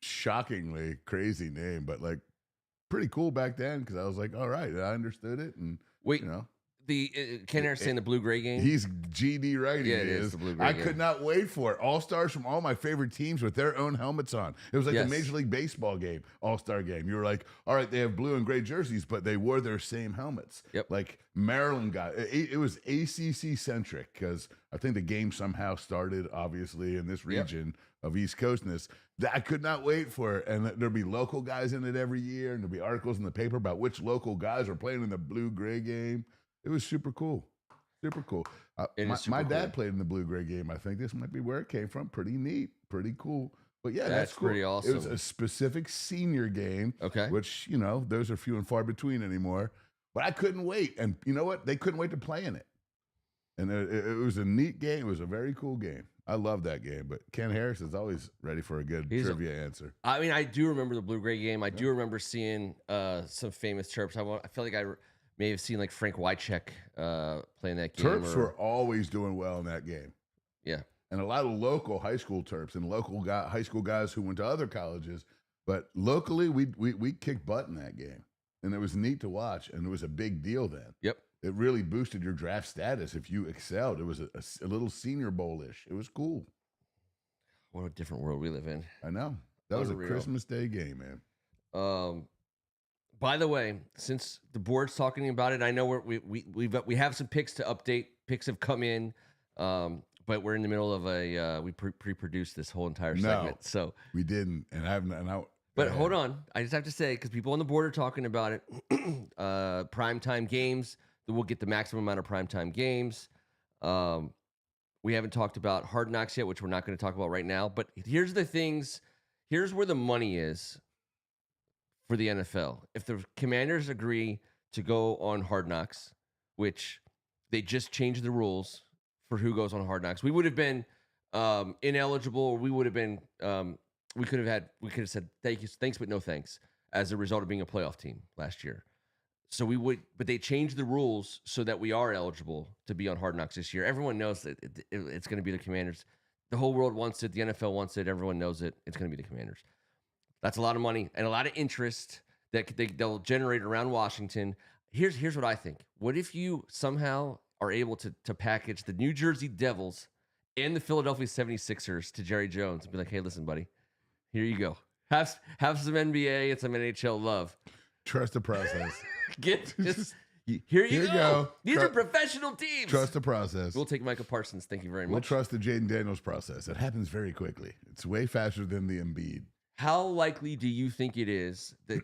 Shockingly crazy name, but pretty cool back then because I was like, all right, I understood it. And wait, the Ken Meringolo saying the blue-gray game. He's GD right. Yeah, it is the blue-gray I game. could not wait for it. All-stars from all my favorite teams with their own helmets on. It was like a Major League Baseball game, all-star game. You were like, all right, they have blue and gray jerseys, but they wore their same helmets. Yep. Like Maryland got it was ACC-centric because I think the game somehow started, obviously, in this region of East Coastness. I could not wait for it. And there'd be local guys in it every year, and there'd be articles in the paper about which local guys were playing in the blue-gray game. It was super cool. Super cool. My dad played in the blue-gray game. I think this might be where it came from. Pretty neat. Pretty cool. But yeah, that's cool. Pretty awesome. It was a specific senior game, which, those are few and far between anymore. But I couldn't wait. And you know what? They couldn't wait to play in it. And it was a neat game. It was a very cool game. I love that game, but Ken Harris is always ready for a good trivia answer. I mean, I do remember the Blue-Gray game. I do remember seeing some famous Terps. I feel like I may have seen like Frank Wycheck playing that game. Terps were always doing well in that game. Yeah. And a lot of local high school Terps and local high school guys who went to other colleges. But locally, we kicked butt in that game. And it was neat to watch, and it was a big deal then. Yep. It really boosted your draft status if you excelled. It was a little Senior Bowl-ish. It was cool. What a different world we live in. I know. That was a Christmas Day game, man. By the way, since the board's talking about it, I know we have some picks to update. Picks have come in, but we're in the middle of we pre-produced this whole entire segment. So we didn't, and I haven't. But hold on, I just have to say, because people on the board are talking about it, primetime games. We'll get the maximum amount of primetime games. We haven't talked about Hard Knocks yet, which we're not going to talk about right now. But here's the things. Here's where the money is for the NFL. If the Commanders agree to go on Hard Knocks, which they just changed the rules for who goes on Hard Knocks, we would have been ineligible. Or we would have been. We could have said thanks, but no thanks, as a result of being a playoff team last year. So but they changed the rules so that we are eligible to be on Hard Knocks this year. Everyone knows that it's going to be the Commanders. The whole world wants it. The NFL wants it. Everyone knows it. It's going to be the Commanders. That's a lot of money and a lot of interest that they'll generate around Washington. Here's what I think. What if you somehow are able to package the New Jersey Devils and the Philadelphia 76ers to Jerry Jones and be like, hey, listen, buddy. Here you go. Have some NBA and some NHL love. Trust the process. Here you go. These are professional teams. Trust the process. We'll take Micah Parsons. Thank you very much. We'll trust the Jaden Daniels process. It happens very quickly. It's way faster than the Embiid. How likely do you think it is that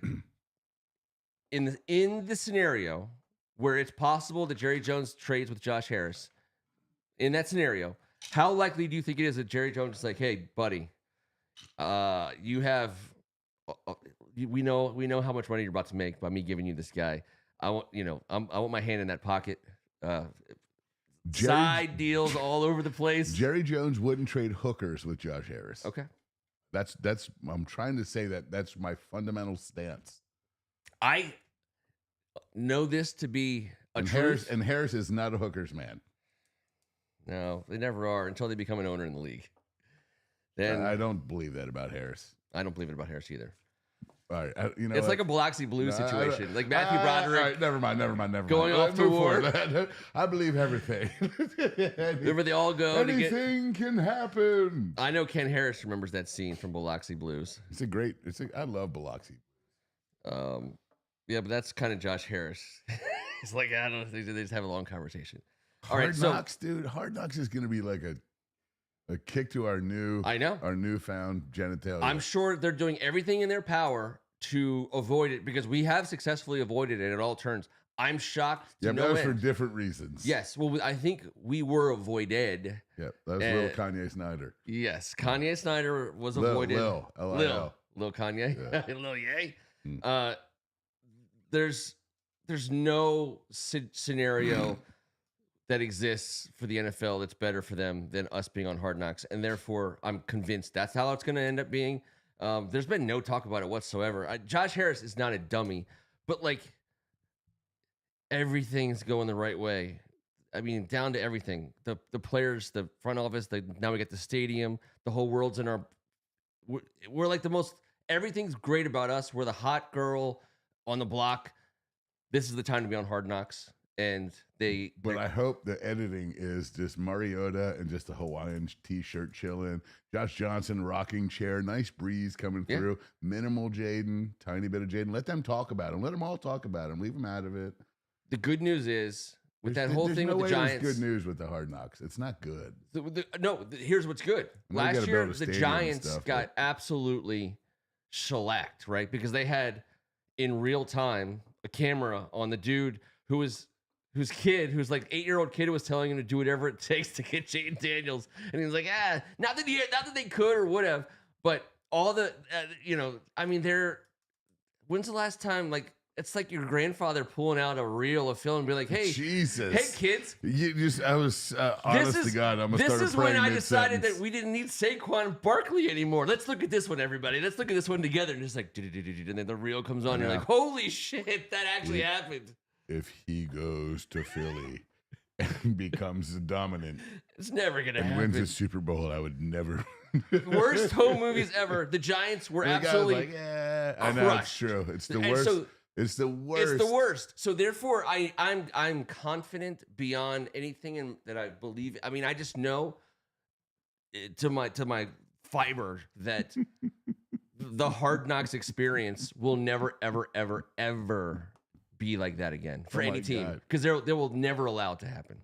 in the scenario where it's possible that Jerry Jones trades with Josh Harris, in that scenario, how likely do you think it is that Jerry Jones is like, hey, buddy, you have, we know how much money you're about to make by me giving you this guy. I want my hand in that pocket. Side deals all over the place. Jerry Jones wouldn't trade hookers with Josh Harris. Okay. That's I'm trying to say that's my fundamental stance. I know this to be a truth. Harris is not a hookers man. No, they never are until they become an owner in the league. Then I don't believe that about Harris. I don't believe it about Harris either. All right, it's like a Biloxi Blues situation, like Matthew Broderick. All right, never mind. Going off to war. I believe everything. Remember, they all go. Anything can happen. I know Ken Harris remembers that scene from Biloxi Blues. I love Biloxi. Yeah, but that's kind of Josh Harris. It's like I don't know. They just have a long conversation. Hard Knocks, dude. Hard Knocks is going to be like a kick to our newfound genitalia. I'm sure they're doing everything in their power to avoid it because we have successfully avoided it at all turns. I'm shocked. Yeah, but that was for different reasons. Yes. Well, I think we were avoided. Yep. That was little Kanye Snyder. Yes. Kanye Snyder was avoided. Lil Kanye. Yeah. Lil Ye. There's no scenario that exists for the NFL that's better for them than us being on Hard Knocks. And therefore, I'm convinced that's how it's going to end up being. There's been no talk about it whatsoever. Josh Harris is not a dummy, but like everything's going the right way. I mean, down to everything. The players, the front office, now we get the stadium. The whole world's in our... We're like the most... Everything's great about us. We're the hot girl on the block. This is the time to be on Hard Knocks. But I hope the editing is just Mariota and just a Hawaiian t-shirt chilling. Josh Johnson rocking chair, nice breeze coming through. Minimal Jaden, tiny bit of Jaden. Let them talk about him. Let them all talk about him. Leave them out of it. The good news is with that whole thing with the Giants. There's good news with the Hard Knocks. It's not good. Here's what's good. Last year the Giants got absolutely shellacked, right? Because they had in real time a camera on the dude whose kid, like 8-year-old kid, was telling him to do whatever it takes to get Jaden Daniels, and he was like, not that they could or would have, but all the, I mean, when's the last time like it's like your grandfather pulling out a reel of film and be like, "Hey, Jesus, hey kids, I was honest to God, I'm gonna start. This is when I decided that we didn't need Saquon Barkley anymore. Let's look at this one, everybody. Let's look at this one together." And just like, and then the reel comes on. And you're like, "Holy shit, that actually happened." If he goes to Philly and becomes dominant, it's never gonna happen. Wins the Super Bowl, I would never. Worst home movies ever. The Giants were absolutely crushed. I know it's true. It's the worst. So, it's the worst. It's the worst. So therefore, I'm confident beyond anything that I believe. I mean, I just know to my fiber that the Hard Knocks experience will never, ever, ever, ever be like that again for any team, because they will never allow it to happen.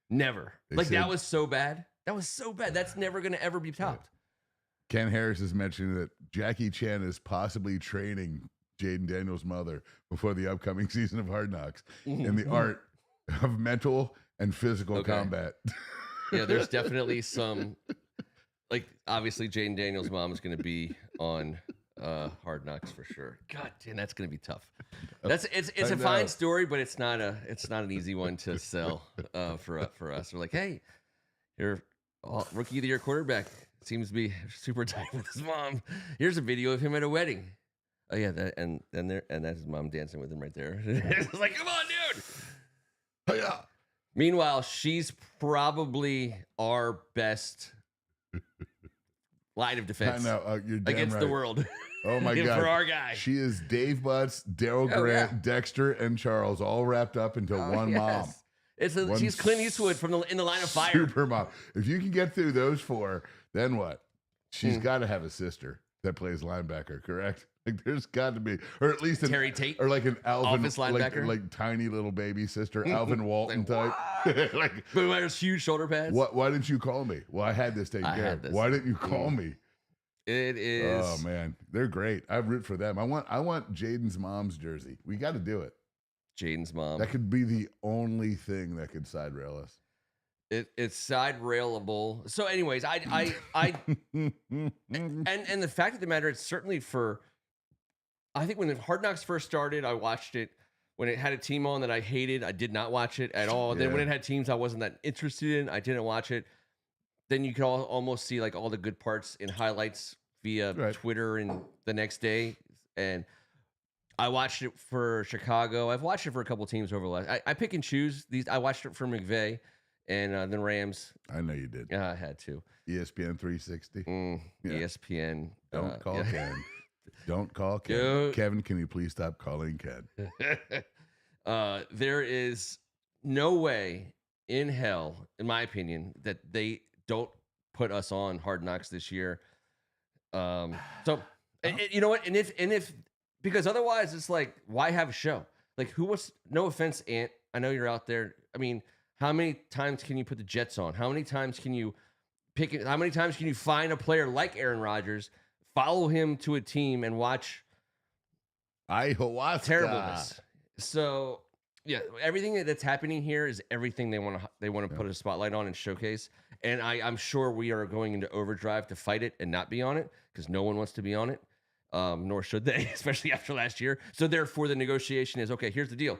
Never. That was so bad. That was so bad. That's never going to ever be topped. Ken Harris has mentioned that Jackie Chan is possibly training Jaden Daniels' mother before the upcoming season of Hard Knocks in the art of mental and physical combat. Yeah, there's definitely some, obviously Jaden Daniels' mom is going to be on Hard Knocks for sure. God damn, that's going to be tough. It's a fine story, but it's not an easy one to sell for us. We're like, hey, you're rookie of the year quarterback. Seems to be super tight with his mom. Here's a video of him at a wedding. Oh yeah, and that's his mom dancing with him right there. It's like, come on, dude. Oh yeah. Meanwhile, she's probably our best line of defense. I know, you're damn against right. the world. Oh my God. For our guy. She is Dave Butts, Daryl Grant, Dexter, and Charles all wrapped up into one mom. She's Clint Eastwood in the Line of Fire. Super mom. If you can get through those four, then what? She's got to have a sister that plays linebacker, correct? There's got to be, or at least Terry Tate, or like an Alvin, office linebacker, like tiny little baby sister, Alvin Walton type. But wears huge shoulder pads. Why didn't you call me? Well, I had this taken care of. Why didn't you call me? It is. Oh man, they're great. I root for them. I want Jaden's mom's jersey. We got to do it. Jaden's mom. That could be the only thing that could side rail us. It's side railable. So, anyways, I and the fact of the matter, it's certainly for. I think when Hard Knocks first started, I watched it. When it had a team on that I hated, I did not watch it at all. Yeah. Then when it had teams I wasn't that interested in, I didn't watch it. Then you could almost see all the good parts in highlights via Twitter and the next day. And I watched it for Chicago. I've watched it for a couple teams over the last. I pick and choose these. I watched it for McVay and the Rams. I know you did. Yeah, I had to. ESPN 360. ESPN. Don't call Ken. Don't call Ken. Dude. Kevin, can you please stop calling Ken? There is no way in hell, in my opinion, that they don't put us on Hard Knocks this year. So you know what? And if because otherwise it's like, why have a show? Like, who wants? No offense, Ant. I know you're out there. I mean, how many times can you put the Jets on? How many times can you pick it? How many times can you find a player like Aaron Rodgers, follow him to a team, and watch ayahuasca terribleness? So yeah, everything that's happening here is everything they want to put a spotlight on and showcase. And I'm sure we are going into overdrive to fight it and not be on it, because no one wants to be on it, nor should they, especially after last year. So therefore, the negotiation is, okay, here's the deal.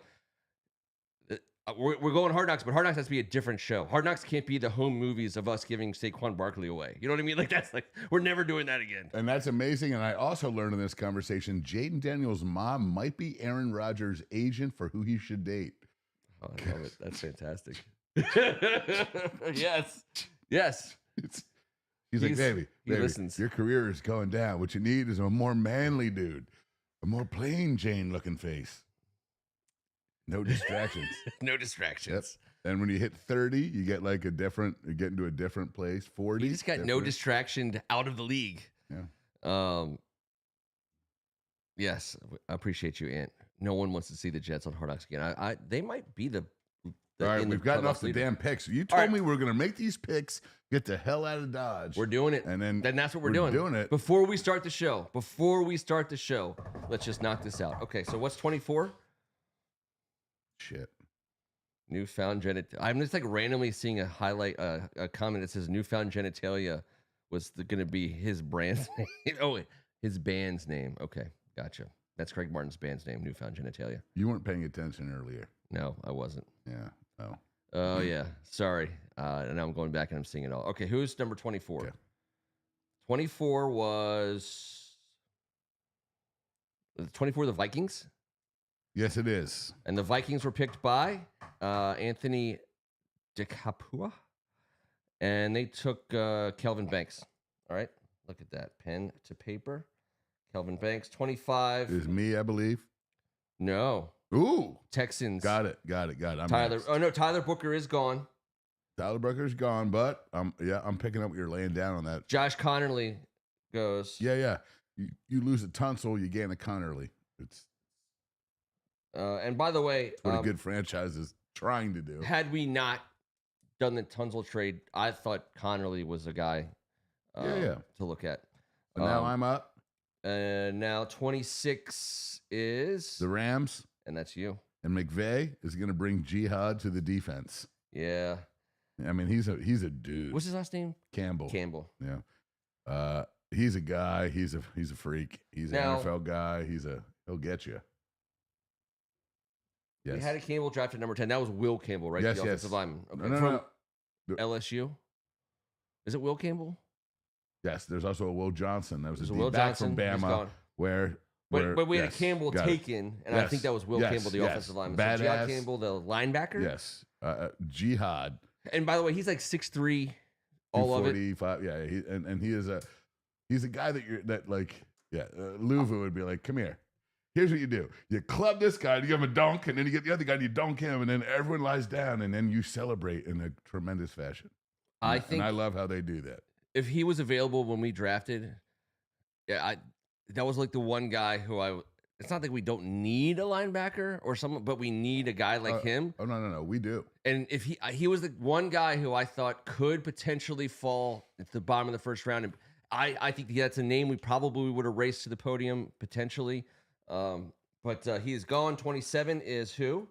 We're going Hard Knocks, but Hard Knocks has to be a different show. Hard Knocks can't be the home movies of us giving Saquon Barkley away. You know what I mean? We're never doing that again. And that's amazing. And I also learned in this conversation, Jaden Daniels' mom might be Aaron Rodgers' agent for who he should date. Oh, I love it. That's fantastic. Yes. He's like, baby, listens. Your career is going down. What you need is a more manly dude, a more plain Jane looking face. No distractions. No distractions. Yep. And when you hit 30, you get you get into a different place. 40. You just got no distraction out of the league. Yeah. Yes, I appreciate you, Ant. No one wants to see the Jets on Hard Knocks again. They might be the all right, we've gotten off the damn picks. You told me we were going to make these picks, get the hell out of Dodge. We're doing it. And then that's what we're doing it. Before we start the show, let's just knock this out. Okay, so what's 24? Shit. Newfound genitalia. I'm just randomly seeing a highlight, a comment that says newfound genitalia was going to be his brand's name. Oh, wait, his band's name. Okay, gotcha. That's Craig Martin's band's name, Newfound Genitalia. You weren't paying attention earlier. No, I wasn't. Yeah. Oh. Oh, yeah. Sorry. And now I'm going back and I'm seeing it all. Okay, who's number 24? Okay. 24 was 24 the Vikings? Yes, it is. And the Vikings were picked by Anthony DeCapua. And they took Kelvin Banks. All right. Look at that. Pen to paper. Kelvin Banks, 25. Is me, I believe. No. Ooh. Texans. Got it. I'm Tyler. next. Oh, no. Tyler Booker is gone. Tyler Booker's gone, but I'm picking up what you're laying down on that. Josh Connerly goes. Yeah. You lose a Tunsil, you gain a Connerly. It's and by the way, what a good franchise is trying to do. Had we not done the Tunsil trade, I thought Connerly was a guy to look at. And now I'm up. And now 26 is the Rams. And that's you. And McVay is going to bring Jihad to the defense. Yeah. I mean, he's a dude. What's his last name? Campbell. Yeah. He's a guy. He's a freak. He's an NFL guy. He'll get you. Yes. We had a Campbell drafted number 10. That was Will Campbell, right? Yes, the offensive lineman. Okay. No. LSU. Is it Will Campbell? Yes. There's also a Will Johnson. That was a Will back Johnson from Bama. But we had a Campbell taken, and I think that was Will Campbell, the offensive lineman. Badass. So Jihad Campbell, the linebacker. Yes. Jihad. And by the way, he's like 6'3", all of it. 45. Yeah. He's a guy Luvu would be like, come here. Here's what you do. You club this guy, you give him a dunk, and then you get the other guy and you dunk him, and then everyone lies down, and then you celebrate in a tremendous fashion. And I love how they do that. If he was available when we drafted, that was like the one guy who it's not that we don't need a linebacker or someone, but we need a guy like him. Oh, no. We do. And if he was the one guy who I thought could potentially fall at the bottom of the first round. And I think that's a name we probably would have raced to the podium potentially. But he is gone. 27 is who?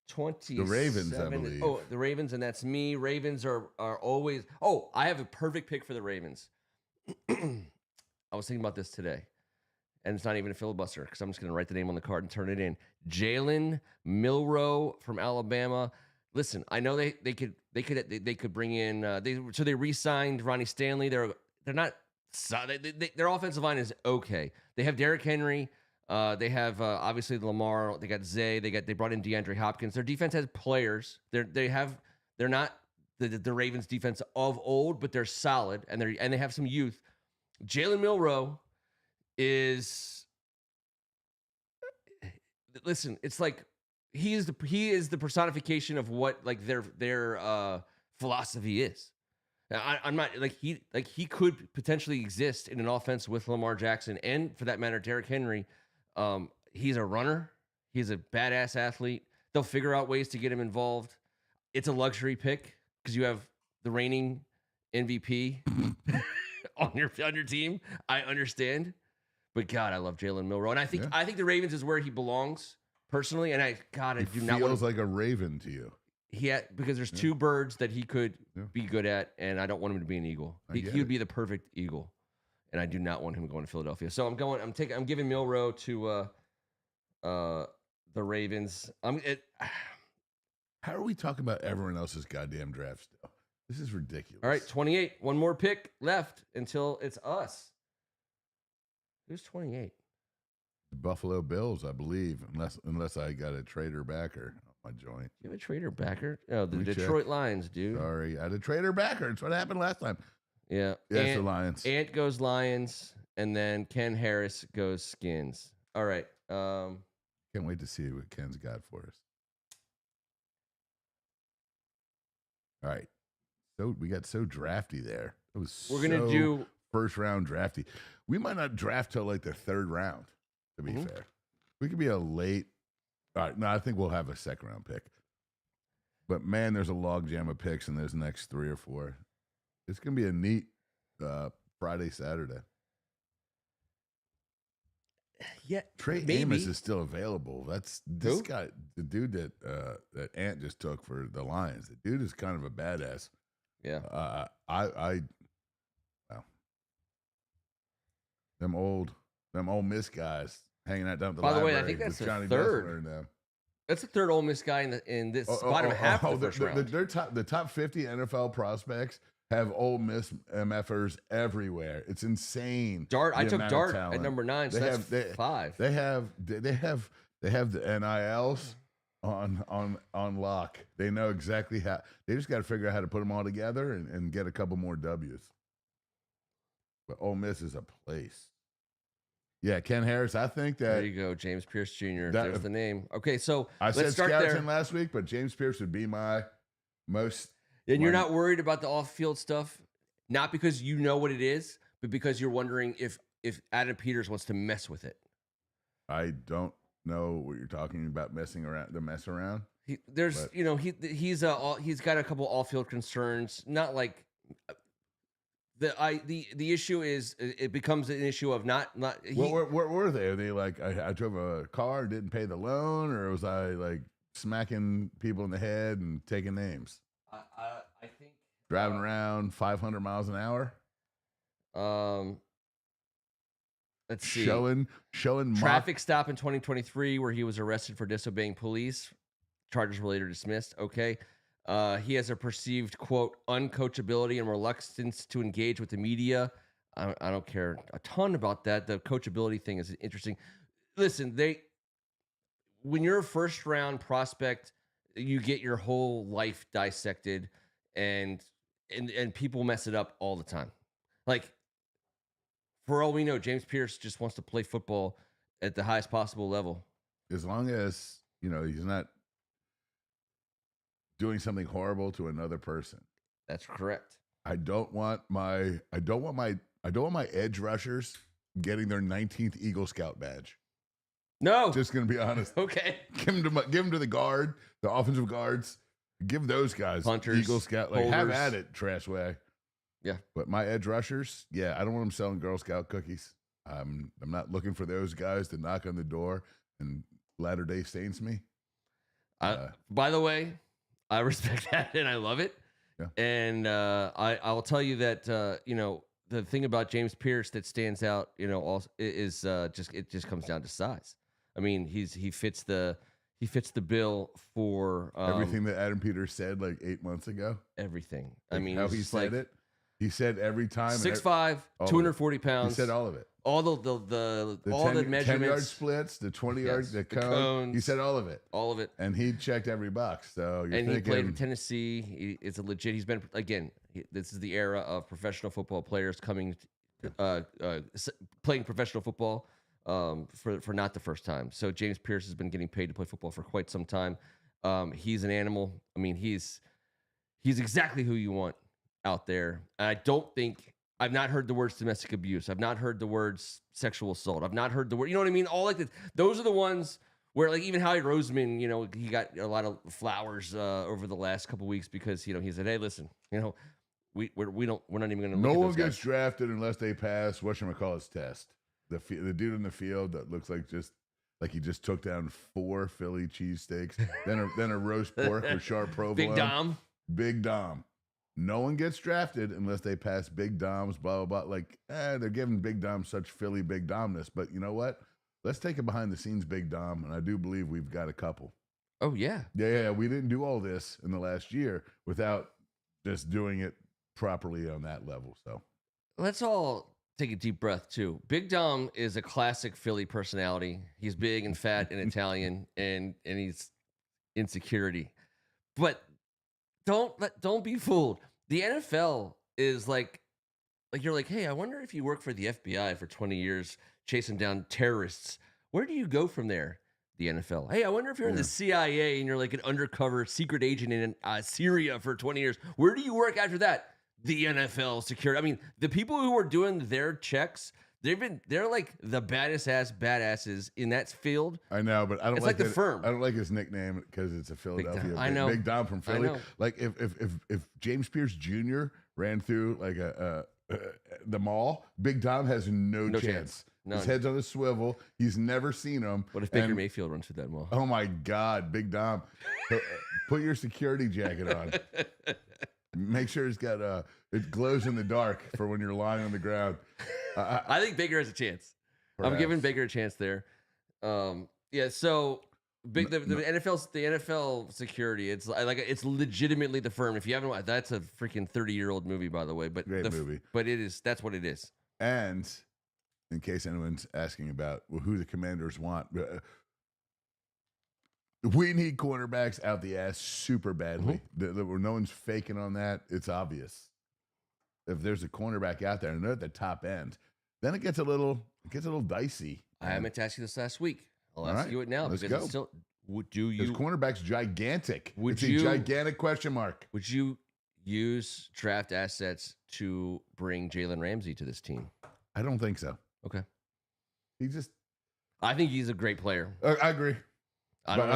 27. The Ravens, I believe. Oh, the Ravens, and that's me. Ravens are always. Oh, I have a perfect pick for the Ravens. I was thinking about this today, and it's not even a filibuster because I'm just going to write the name on the card and turn it in. Jalen Milroe from Alabama. Listen, I know they could bring in. They re-signed Ronnie Stanley. They're not. Their offensive line is okay. They have Derrick Henry. They have obviously Lamar. They got Zay. They brought in DeAndre Hopkins. Their defense has players. They're not the Ravens defense of old, but they're solid and they have some youth. Jalen Milroe is. Listen, it's like he is the personification of what like their philosophy is. I'm not he could potentially exist in an offense with Lamar Jackson and for that matter Derrick Henry. He's a runner. He's a badass athlete. They'll figure out ways to get him involved. It's a luxury pick because you have the reigning MVP on your team. I understand, but God, I love Jalen Milroe, and I think the Ravens is where he belongs personally. And I do not want. Feels like a Raven to you. Because there's two birds that he could be good at, and I don't want him to be an eagle. He would be the perfect eagle, and I do not want him going to Philadelphia. So I'm giving Milroe to the Ravens. How are we talking about everyone else's goddamn draft still? This is ridiculous. All right, 28. One more pick left until it's us. Who's 28? The Buffalo Bills, I believe, unless I got a trader backer. My joint. You have a trader backer? Oh, the Detroit Lions, dude. Sorry, I had a trader backer. It's what happened last time. Yeah. Yes, the Lions. Ant goes Lions, and then Ken Harris goes Skins. All right. Can't wait to see what Ken's got for us. All right. So we got so drafty there. It was We're gonna do first round drafty. We might not draft till like the third round, to be fair. We could be a late. All right, no, I think we'll have a second round pick. But man, there's a log jam of picks in those next 3 or 4. It's gonna be a neat Friday, Saturday. Yeah, Trey Amos is still available. That's this guy, the dude that Ant just took for the Lions. The dude is kind of a badass. Yeah. Wow. Them old Miss guys. hanging out down at the By the way, library. I think that's with the Johnny third. Dessler now. That's the third Ole Miss guy in this bottom half of the first round. The top 50 NFL prospects have Ole Miss MFers everywhere. It's insane. Dart. I took Dart at number 9. So that's 5. They have the NILs on lock. They know exactly how. They just got to figure out how to put them all together and get a couple more W's. But Ole Miss is a place. Yeah, Ken Harris. I think that. There you go, James Pierce Jr. There's the name. Okay, so I let's said start there. last week, but James Pierce would be my most. And you're not worried about the off-field stuff, not because you know what it is, but because you're wondering if Adam Peters wants to mess with it. I don't know what you're talking about. Messing around, the mess around. He's got a couple off-field concerns. Not like the issue is it becomes an issue of not. What were they? Are they like I drove a car and didn't pay the loan, or was I like smacking people in the head and taking names? I think driving around 500 miles an hour. Let's see. Showing traffic stop in 2023 where he was arrested for disobeying police. Charges were later dismissed. Okay. He has a perceived, quote, uncoachability and reluctance to engage with the media. I don't care a ton about that. The coachability thing is interesting. Listen, when you're a first round prospect, you get your whole life dissected, and people mess it up all the time. Like, for all we know, James Pierce just wants to play football at the highest possible level. As long as, he's not doing something horrible to another person. That's correct. I don't want my edge rushers getting their 19th Eagle Scout badge. No. Just going to be honest. Okay. Give them to the guard, the offensive guards. Give those guys Hunters, Eagle Scout. Like, holders. have at it, trash way. Yeah. But my edge rushers, I don't want them selling Girl Scout cookies. I'm not looking for those guys to knock on the door and Latter-day Saints me. By the way, I respect that and I love it. Yeah. And I'll tell you that the thing about James Pierce that stands out, also is it just comes down to size. I mean, he fits the bill for everything that Adam Peters said like 8 months ago. Everything. Like I mean, how he said it. He said every time 6'5", 240 pounds. He said all of it. All the measurements, 10-yard splits, the 20-yard, the cone. He said all of it. All of it. And he checked every box. So he played in Tennessee. It's a legit. He's been this is the era of professional football players coming, playing professional football for not the first time. So James Pierce has been getting paid to play football for quite some time. He's an animal. I mean, he's exactly who you want out there. I don't think I've not heard the words domestic abuse. I've not heard the words sexual assault. I've not heard the word, you know what I mean? All like those are the ones where like even Howie Roseman, he got a lot of flowers over the last couple weeks because, he said, hey, listen, we're not even going to No one gets drafted unless they pass whatchamacallit's test. The dude in the field that looks like he just took down 4 Philly cheesesteaks, then a roast pork with sharp provolone. Big Dom. No one gets drafted unless they pass Big Dom's, blah, blah, blah. Like, they're giving Big Dom such Philly Big Domness. But you know what? Let's take a behind-the-scenes Big Dom, and I do believe we've got a couple. Oh, yeah. Yeah. We didn't do all this in the last year without just doing it properly on that level. So let's all take a deep breath, too. Big Dom is a classic Philly personality. He's big and fat and Italian, and he's insecurity. But don't be fooled. The NFL is like you're like, hey, I wonder if you work for the FBI for 20 years chasing down terrorists. Where do you go from there? The NFL. Hey, I wonder if you're in the CIA and you're like an undercover secret agent in Syria for 20 years. Where do you work after that? The NFL security. I mean, the people who are doing their checks, they're like the baddest badasses in that field. I know, but I don't like the firm. I don't like his nickname because it's a Philadelphia. I know. Big Dom from Philly. Like if James Pierce Jr. ran through like the mall, Big Dom has no chance. None. His head's on a swivel. He's never seen him. What if Baker Mayfield runs through that mall? Oh my God, Big Dom! Put your security jacket on. Make sure it's got it glows in the dark for when you're lying on the ground. I think Baker has a chance. Perhaps. I'm giving Baker a chance there. Yeah. So big the NFL security. It's like it's legitimately the firm. If you haven't watched, that's a freaking 30-year-old movie, by the way. But Great movie. But that's what it is. And in case anyone's asking about who the Commanders want, we need cornerbacks out the ass super badly. No one's faking on that. It's obvious. If there's a cornerback out there and they're at the top end, then it gets a little dicey. I meant to ask you this last week. I'll ask you it now. Let's go. It's still, this cornerback's gigantic. It's a gigantic question mark. Would you use draft assets to bring Jalen Ramsey to this team? I don't think so. Okay. I think he's a great player. I agree. I don't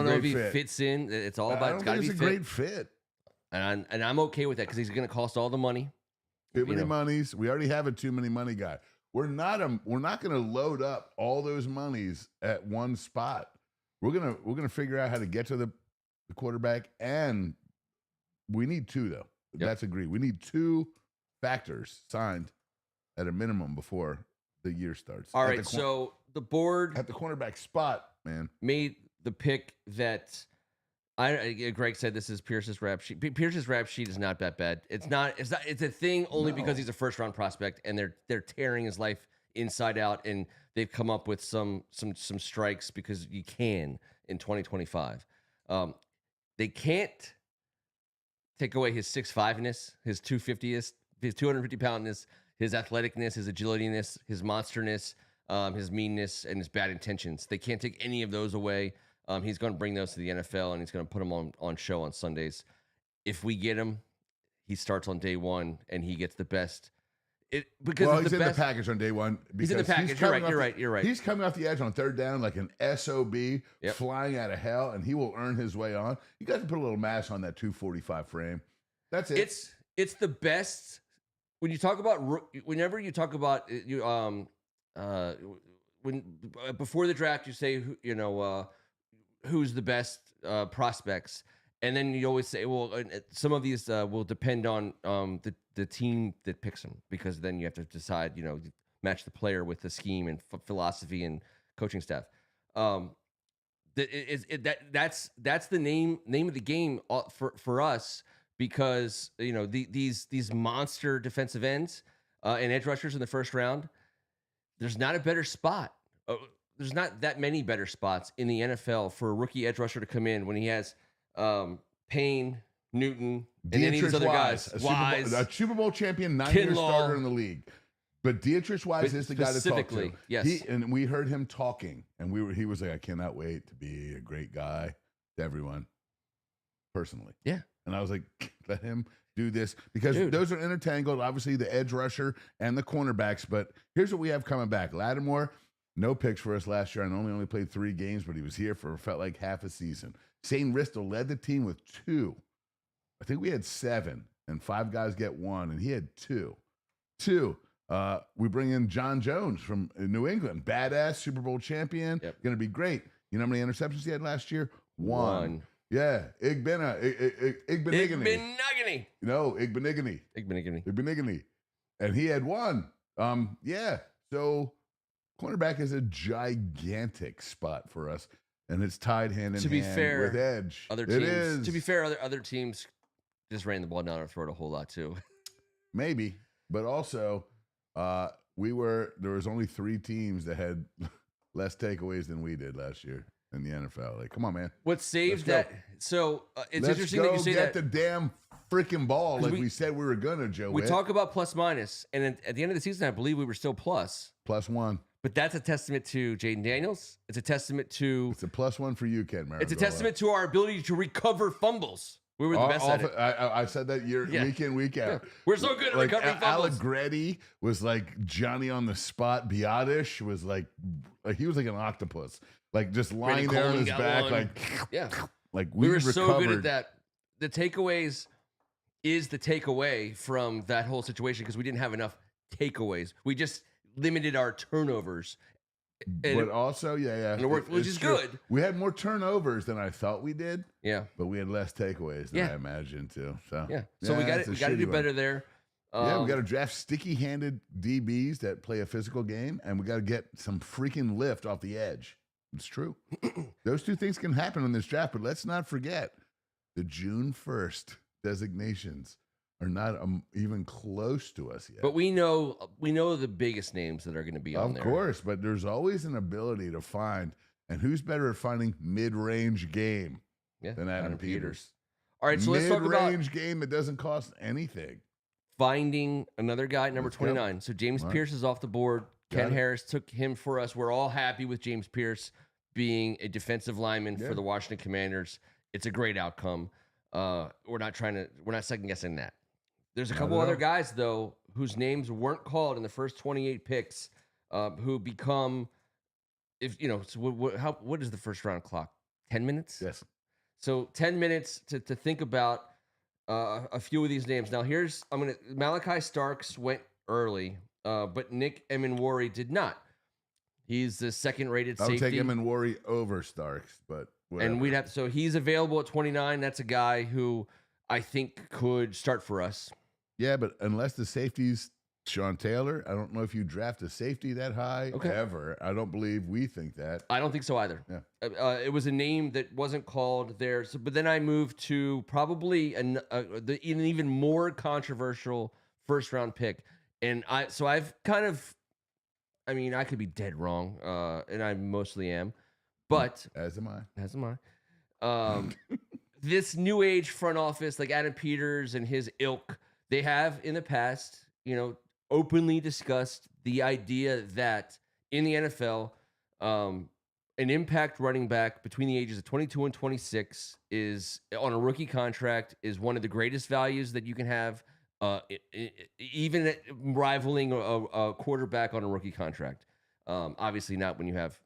know if he fits in. It's all about. It's got to be a great fit. And I'm okay with that because he's going to cost all the money. Too many monies. We already have a too many money guy. We're not going to load up all those monies at one spot. We're gonna figure out how to get to the quarterback, and we need two though. Yep. That's agreed. We need two factors signed at a minimum before the year starts. All right. So the board at the cornerback spot, man, made the pick that. Greg said this is Pierce's rap sheet. Pierce's rap sheet is not that bad. It's not. It's a thing only because he's a first round prospect, and they're tearing his life inside out, and they've come up with some strikes because you can in 2025. They can't take away his 6'5"ness, his 250ness, his 250-poundness, his athleticness, his agilityness, his monsterness, his meanness, and his bad intentions. They can't take any of those away. He's going to bring those to the NFL, and he's going to put them on show on Sundays. If we get him, he starts on day one, and he gets the best. He's in the package on day one. He's in the package. You're right. He's coming off the edge on third down like an SOB, flying out of hell, and he will earn his way on. You got to put a little mass on that 245 frame. That's it. It's the best. When you talk about, whenever you talk about when before the draft, you say who's the best prospects, and then you always say, well, some of these will depend on the team that picks them, because then you have to decide, match the player with the scheme and philosophy and coaching staff. That's the name of the game for us, because these monster defensive ends and edge rushers in the first round. There's not a better spot. There's not that many better spots in the NFL for a rookie edge rusher to come in when he has Payne, Newton, and any of these other guys. A Super Bowl champion, 9-year starter in the league. But Deatrice Wise is the guy to talk to. Yes. And we heard him talking, and he was like, I cannot wait to be a great guy to everyone, personally. Yeah. And I was like, let him do this, because those are intertangled, obviously the edge rusher and the cornerbacks. But here's what we have coming back. Lattimore, no picks for us last year, and only played 3 games, but he was here for felt like half a season. Shane Ristel led the team with 2. I think we had 7, and 5 guys get 1, and he had 2. We bring in John Jones from New England, badass Super Bowl champion, going to be great. You know how many interceptions he had last year? 1. Yeah, Igbenigany. No, Igbenigany. And he had 1. So cornerback is a gigantic spot for us, and it's tied hand in hand with edge. Other teams, to be fair, other teams just ran the ball down our throat a whole lot too. Maybe, but also there was only 3 teams that had less takeaways than we did last year in the NFL. Like, come on, man. What saved that? So it's interesting that you say that. Get the damn freaking ball like we said we were gonna, Joe. We talk about plus minus, and at the end of the season, I believe we were still +1. But that's a testament to Jaden Daniels. It's a testament to. It's a +1 for you, Ken Meringolo. It's a testament to our ability to recover fumbles. We were the best at it. I said that week in, week out. Yeah. We're so good at recovering fumbles. Allegretti was like Johnny on the spot. Biotish was like he was like an octopus, like just lying there on his back, like we were so good at that. The takeaways is the takeaway from that whole situation, because we didn't have enough takeaways. We just limited our turnovers. But also, and it worked, which is good. We had more turnovers than I thought we did. Yeah, but we had less takeaways than I imagined too. So so we got to do better there. We got to draft sticky-handed DBs that play a physical game, and we got to get some freaking lift off the edge. It's true. Those two things can happen in this draft, but let's not forget the June 1st designations are not even close to us yet. But we know the biggest names that are going to be on there. Of course, but there's always an ability to find, and who's better at finding mid-range game than Adam Peters? All right, so let's talk about mid-range game that doesn't cost anything. Finding another guy, number 29. So James Pierce is off the board. Ken Harris took him for us. We're all happy with James Pierce being a defensive lineman for the Washington Commanders. It's a great outcome. We're not second guessing that. There's a couple other guys though whose names weren't called in the first 28 picks, who become, So what is the first round clock? 10 minutes. Yes. So 10 minutes to think about a few of these names. Now Malachi Starks went early, but Nick Emenwari did not. He's the second-rated safety. I would take Emenwari over Starks, but whatever. And so he's available at 29. That's a guy who I think could start for us. Yeah, but unless the safety's Sean Taylor, I don't know if you draft a safety that high ever. I don't believe we think that. I don't think so either. Yeah. It was a name that wasn't called there. So, but then I moved to probably an even more controversial first-round pick. And I've kind of, I could be dead wrong, and I mostly am. But as am I. This new age front office, like Adam Peters and his ilk, they have in the past, openly discussed the idea that in the NFL, an impact running back between the ages of 22 and 26 is on a rookie contract is one of the greatest values that you can have, even rivaling a quarterback on a rookie contract. Obviously not when you have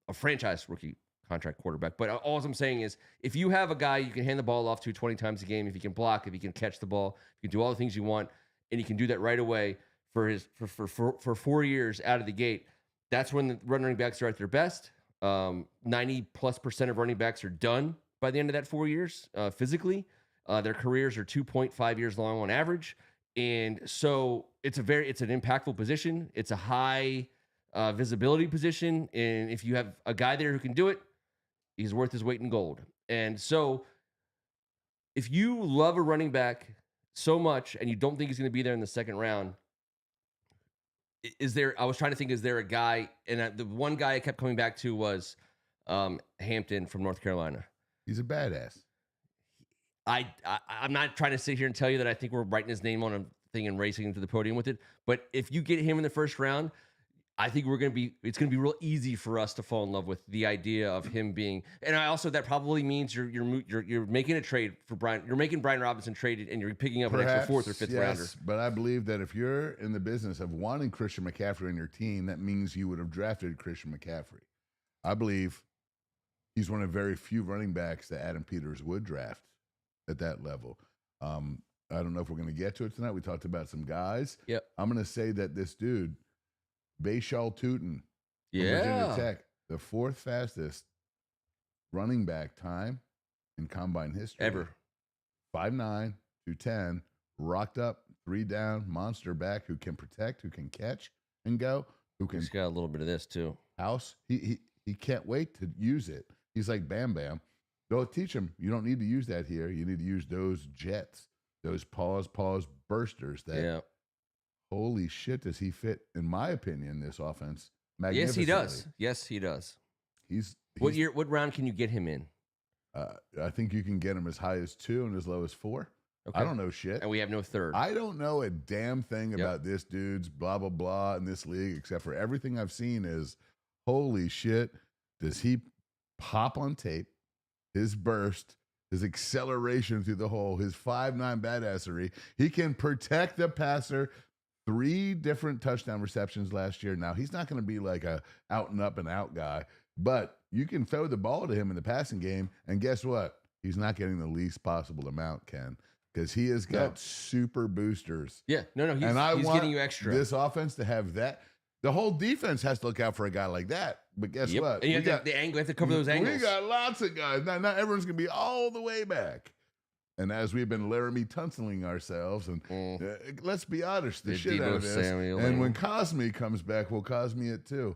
a franchise rookie contract quarterback. But all I'm saying is if you have a guy you can hand the ball off to 20 times a game, if he can block, if he can catch the ball, you can do all the things you want, and he can do that right away for 4 years out of the gate, that's when the running backs are at their best. 90+% of running backs are done by the end of that 4 years physically. Their careers are 2.5 years long on average. And so it's an impactful position. It's a high visibility position. And if you have a guy there who can do it, he's worth his weight in gold. And so if you love a running back so much and you don't think he's going to be there in the second round, I was trying to think, is there a guy, and the one guy I kept coming back to was Hampton from North Carolina. He's a badass. I'm not trying to sit here and tell you that I think we're writing his name on a thing and racing into the podium with it. But if you get him in the first round, I think it's going to be real easy for us to fall in love with the idea of him being. And that probably means you're making a trade for Brian. You're making Brian Robinson traded, and you're picking up an extra fourth or fifth rounder. But I believe that if you're in the business of wanting Christian McCaffrey on your team, that means you would have drafted Christian McCaffrey. I believe he's one of very few running backs that Adam Peters would draft at that level. I don't know if we're going to get to it tonight. We talked about some guys. Yep. I'm going to say that this dude, Bashal Tutin, Virginia Tech, the fourth fastest running back time in combine history ever. 5'9", 210, rocked up, 3 down, monster back who can protect, who can catch and go, who can. He's got a little bit of this too. He can't wait to use it. He's like Bam Bam. Go teach him. You don't need to use that here. You need to use those jets, those pause bursters. Holy shit, does he fit, in my opinion, this offense? Yes, he does. Yes, he does. What round can you get him in? I think you can get him as high as 2 and as low as 4. Okay. I don't know shit. And we have no third. I don't know a damn thing about this dude's blah, blah, blah in this league, except for everything I've seen is, holy shit, does he pop on tape, his burst, his acceleration through the hole, his 5'9" badassery. He can protect the passer. 3 different touchdown receptions last year. Now, he's not going to be like a out and up and out guy, but you can throw the ball to him in the passing game, and guess what? He's not getting the least possible amount, Ken, because he has got super boosters. Yeah, no, he's getting you extra. This offense to have that. The whole defense has to look out for a guy like that. But guess what? And you have the angle. You have to cover those angles. We got lots of guys. Not everyone's going to be all the way back. And as we've been Laramie Tunneling ourselves, and let's be honest, the shit out of this. And when Cosme comes back, we'll Cosme it too.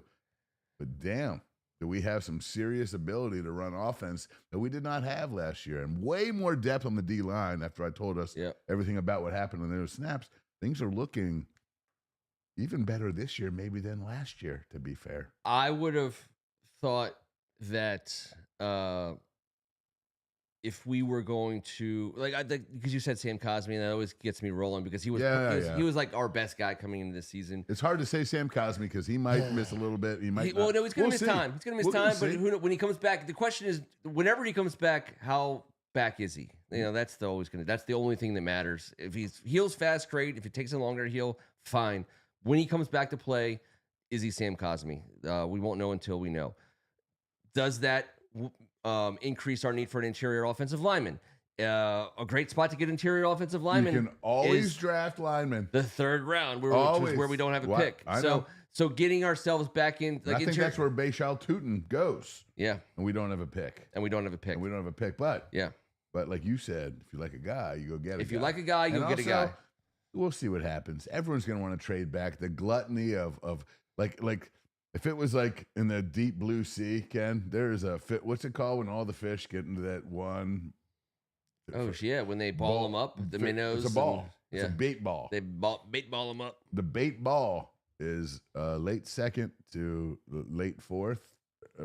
But damn, that we have some serious ability to run offense that we did not have last year, and way more depth on the D line. After I told us everything about what happened on those snaps, things are looking even better this year, maybe than last year. To be fair, I would have thought that if we were going to because you said Sam Cosmi, and that always gets me rolling because he was like our best guy coming into this season. It's hard to say Sam Cosmi because he might miss a little bit. He might. No, he's going to miss time. He's going to miss time. But when he comes back, the question is, whenever he comes back, how back is he? That's the only thing that matters. If he heals fast, great. If it takes him longer to heal, fine. When he comes back to play, is he Sam Cosmi? We won't know until we know. Does that increase our need for an interior offensive lineman? A great spot to get interior offensive lineman. You can always draft linemen. The third round, which is where we don't have a pick. So getting ourselves back in. I think that's where Bayshal Tootin goes. Yeah. And we don't have a pick. But like you said, if you like a guy, you go get a guy. If you like a guy, you go get a guy. We'll see what happens. Everyone's going to want to trade back. The gluttony of like if it was like in the deep blue sea, Ken, there's a fit. What's it called when all the fish get into that one? Oh, yeah, when they ball them up, the minnows. It's a ball. It's a bait ball. They bait ball them up. The bait ball is late second to late fourth,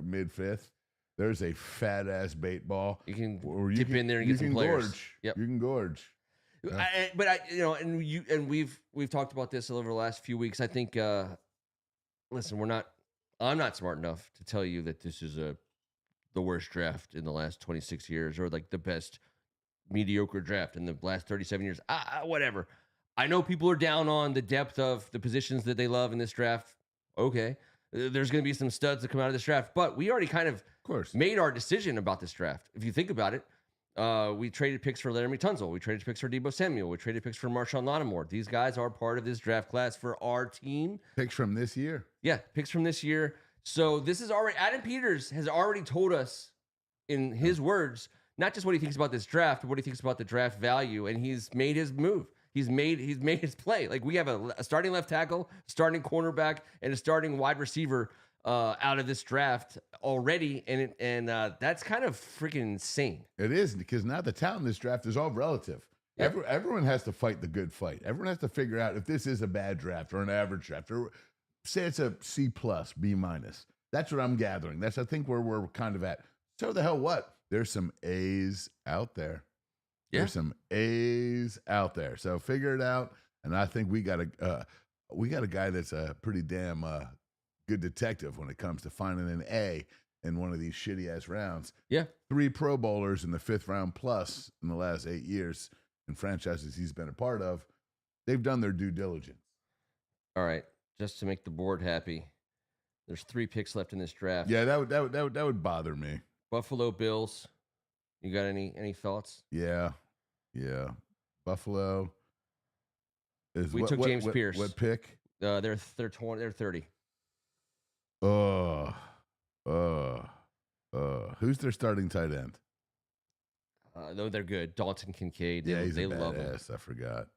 mid fifth. There's a fat ass bait ball. You can dip in there and get some players. Gorge. Yep. You can gorge. And we've talked about this over the last few weeks. I think, listen, I'm not smart enough to tell you that this is the worst draft in the last 26 years or like the best mediocre draft in the last 37 years. Whatever. I know people are down on the depth of the positions that they love in this draft. Okay. There's going to be some studs that come out of this draft, but we already kind of made our decision about this draft. If you think about it, we traded picks for Laramie Tunzel. We traded picks for Deebo Samuel. We traded picks for Marshawn Lattimore. These guys are part of this draft class for our team. Picks from this year. Yeah, picks from this year. So this is already, Adam Peters has already told us in his words, not just what he thinks about this draft, but what he thinks about the draft value. And he's made his move. He's made his play. Like we have a starting left tackle, starting cornerback, and a starting wide receiver out of this draft already, and that's kind of freaking insane. It is, because now the talent in this draft is all relative. Yeah. Everyone has to fight the good fight. Everyone has to figure out if this is a bad draft or an average draft, or say it's a C+, B-. That's what I'm gathering. That's I think where we're kind of at. So the hell what? There's some A's out there. Yeah. There's some A's out there. So figure it out. And I think we got a guy that's a pretty damn good detective when it comes to finding an A in one of these shitty ass rounds. Yeah. 3 Pro Bowlers in the 5th round plus in the last 8 years in franchises he's been a part of. They've done their due diligence. All right. Just to make the board happy, there's 3 picks left in this draft. Yeah, that would bother me. Buffalo Bills. You got any thoughts? Yeah. Buffalo is. We took James Pierce. What pick? They're 30. Who's their starting tight end? No, they're good. Dalton Kincaid. Yeah, they love him. I forgot.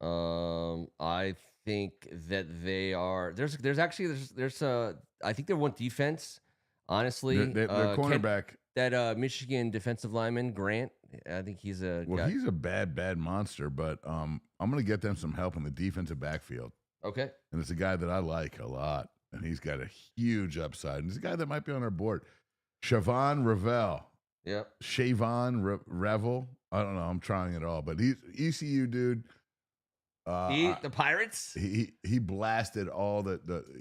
I think that they are. There's I think they want defense. Honestly, their cornerback. That Michigan defensive lineman, Grant, I think he's a guy. He's a bad monster, but I'm going to get them some help in the defensive backfield. Okay. And it's a guy that I like a lot, and he's got a huge upside. And he's a guy that might be on our board. Shavon Revel. Yep. Shavon Revel. I don't know. I'm trying it all, but he's ECU dude. The Pirates? He blasted all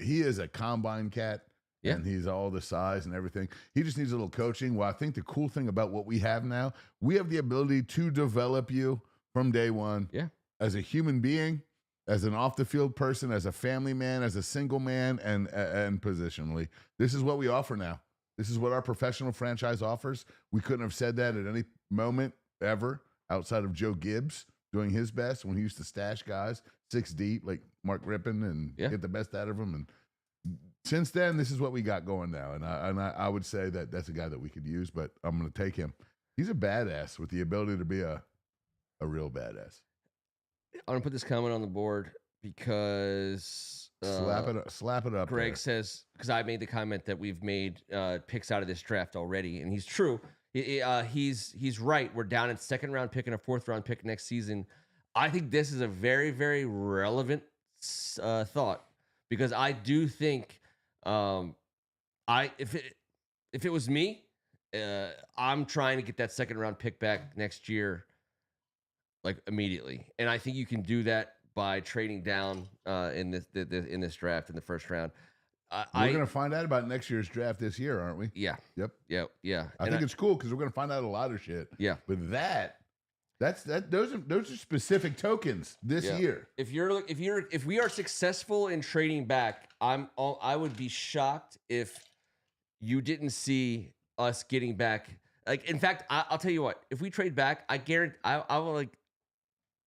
he is a combine cat. Yeah. And he's all the size and everything. He just needs a little coaching. Well, I think the cool thing about what we have now, we have the ability to develop you from day one. Yeah. As a human being, as an off-the-field person, as a family man, as a single man, and positionally. This is what we offer now. This is what our professional franchise offers. We couldn't have said that at any moment ever outside of Joe Gibbs doing his best when he used to stash guys 6 deep like Mark Rippon and get the best out of them. And since then, this is what we got going now. And I would say that that's a guy that we could use, but I'm going to take him. He's a badass with the ability to be a real badass. I'm going to put this comment on the board because Slap it up. Greg there. says, because I made the comment that we've made picks out of this draft already, and he's true. He's right. We're down at second round pick and a fourth round pick next season. I think this is a very, very relevant thought, because I do think if it was me, I'm trying to get that second round pick back next year, like immediately, and I think you can do that by trading down in this draft in the first round. We're going to find out about next year's draft this year, aren't we? Yeah. Yep. Yeah. I think it's cool because we're going to find out a lot of shit. Yeah. But those are specific tokens this year. If we are successful in trading back, I would be shocked if you didn't see us getting back. Like, in fact, I'll tell you what. If we trade back, I guarantee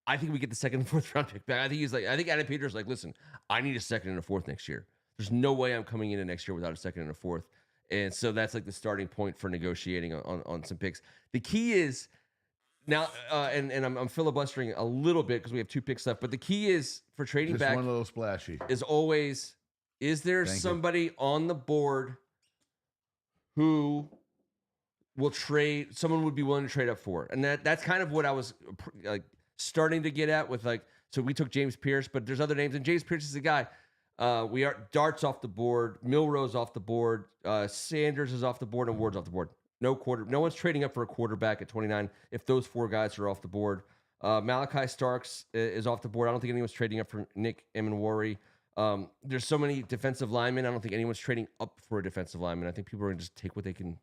I think we get the second and fourth round pick back. I think Adam Peters like, listen, I need a second and a fourth next year. There's no way I'm coming into next year without a second and a fourth. And so that's like the starting point for negotiating on some picks. The key is now, and I'm filibustering a little bit because we have 2 picks left, but the key is for trading back. One little splashy. Is always, is there somebody on the board who will trade, someone would be willing to trade up for? And that's kind of what I was like starting to get at with so we took James Pierce, but there's other names, and James Pierce is the guy. We are Dart's off the board, Milrose off the board, Sanders is off the board, and Ward's off the board. No one's trading up for a quarterback at 29 if those 4 guys are off the board. Malachi Starks is off the board. I don't think anyone's trading up for Nick Emenwari. There's so many defensive linemen. I don't think anyone's trading up for a defensive lineman. I think people are going to just take what they can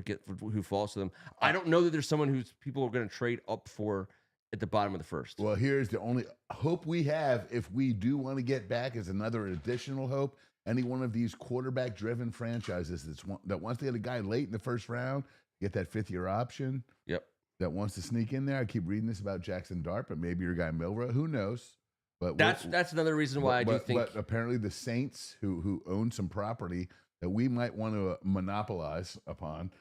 get for who falls to them. I don't know that there's someone who's people are going to trade up for at the bottom of the first. Well, here's the only hope we have if we do want to get back is another additional hope. Any one of these quarterback-driven franchises that wants to get a guy late in the first round, get that 5th-year option. Yep. That wants to sneak in there. I keep reading this about Jackson Dart, but maybe your guy Milrow. Who knows? But that's another reason why I do think. But apparently the Saints, who own some property that we might want to monopolize upon.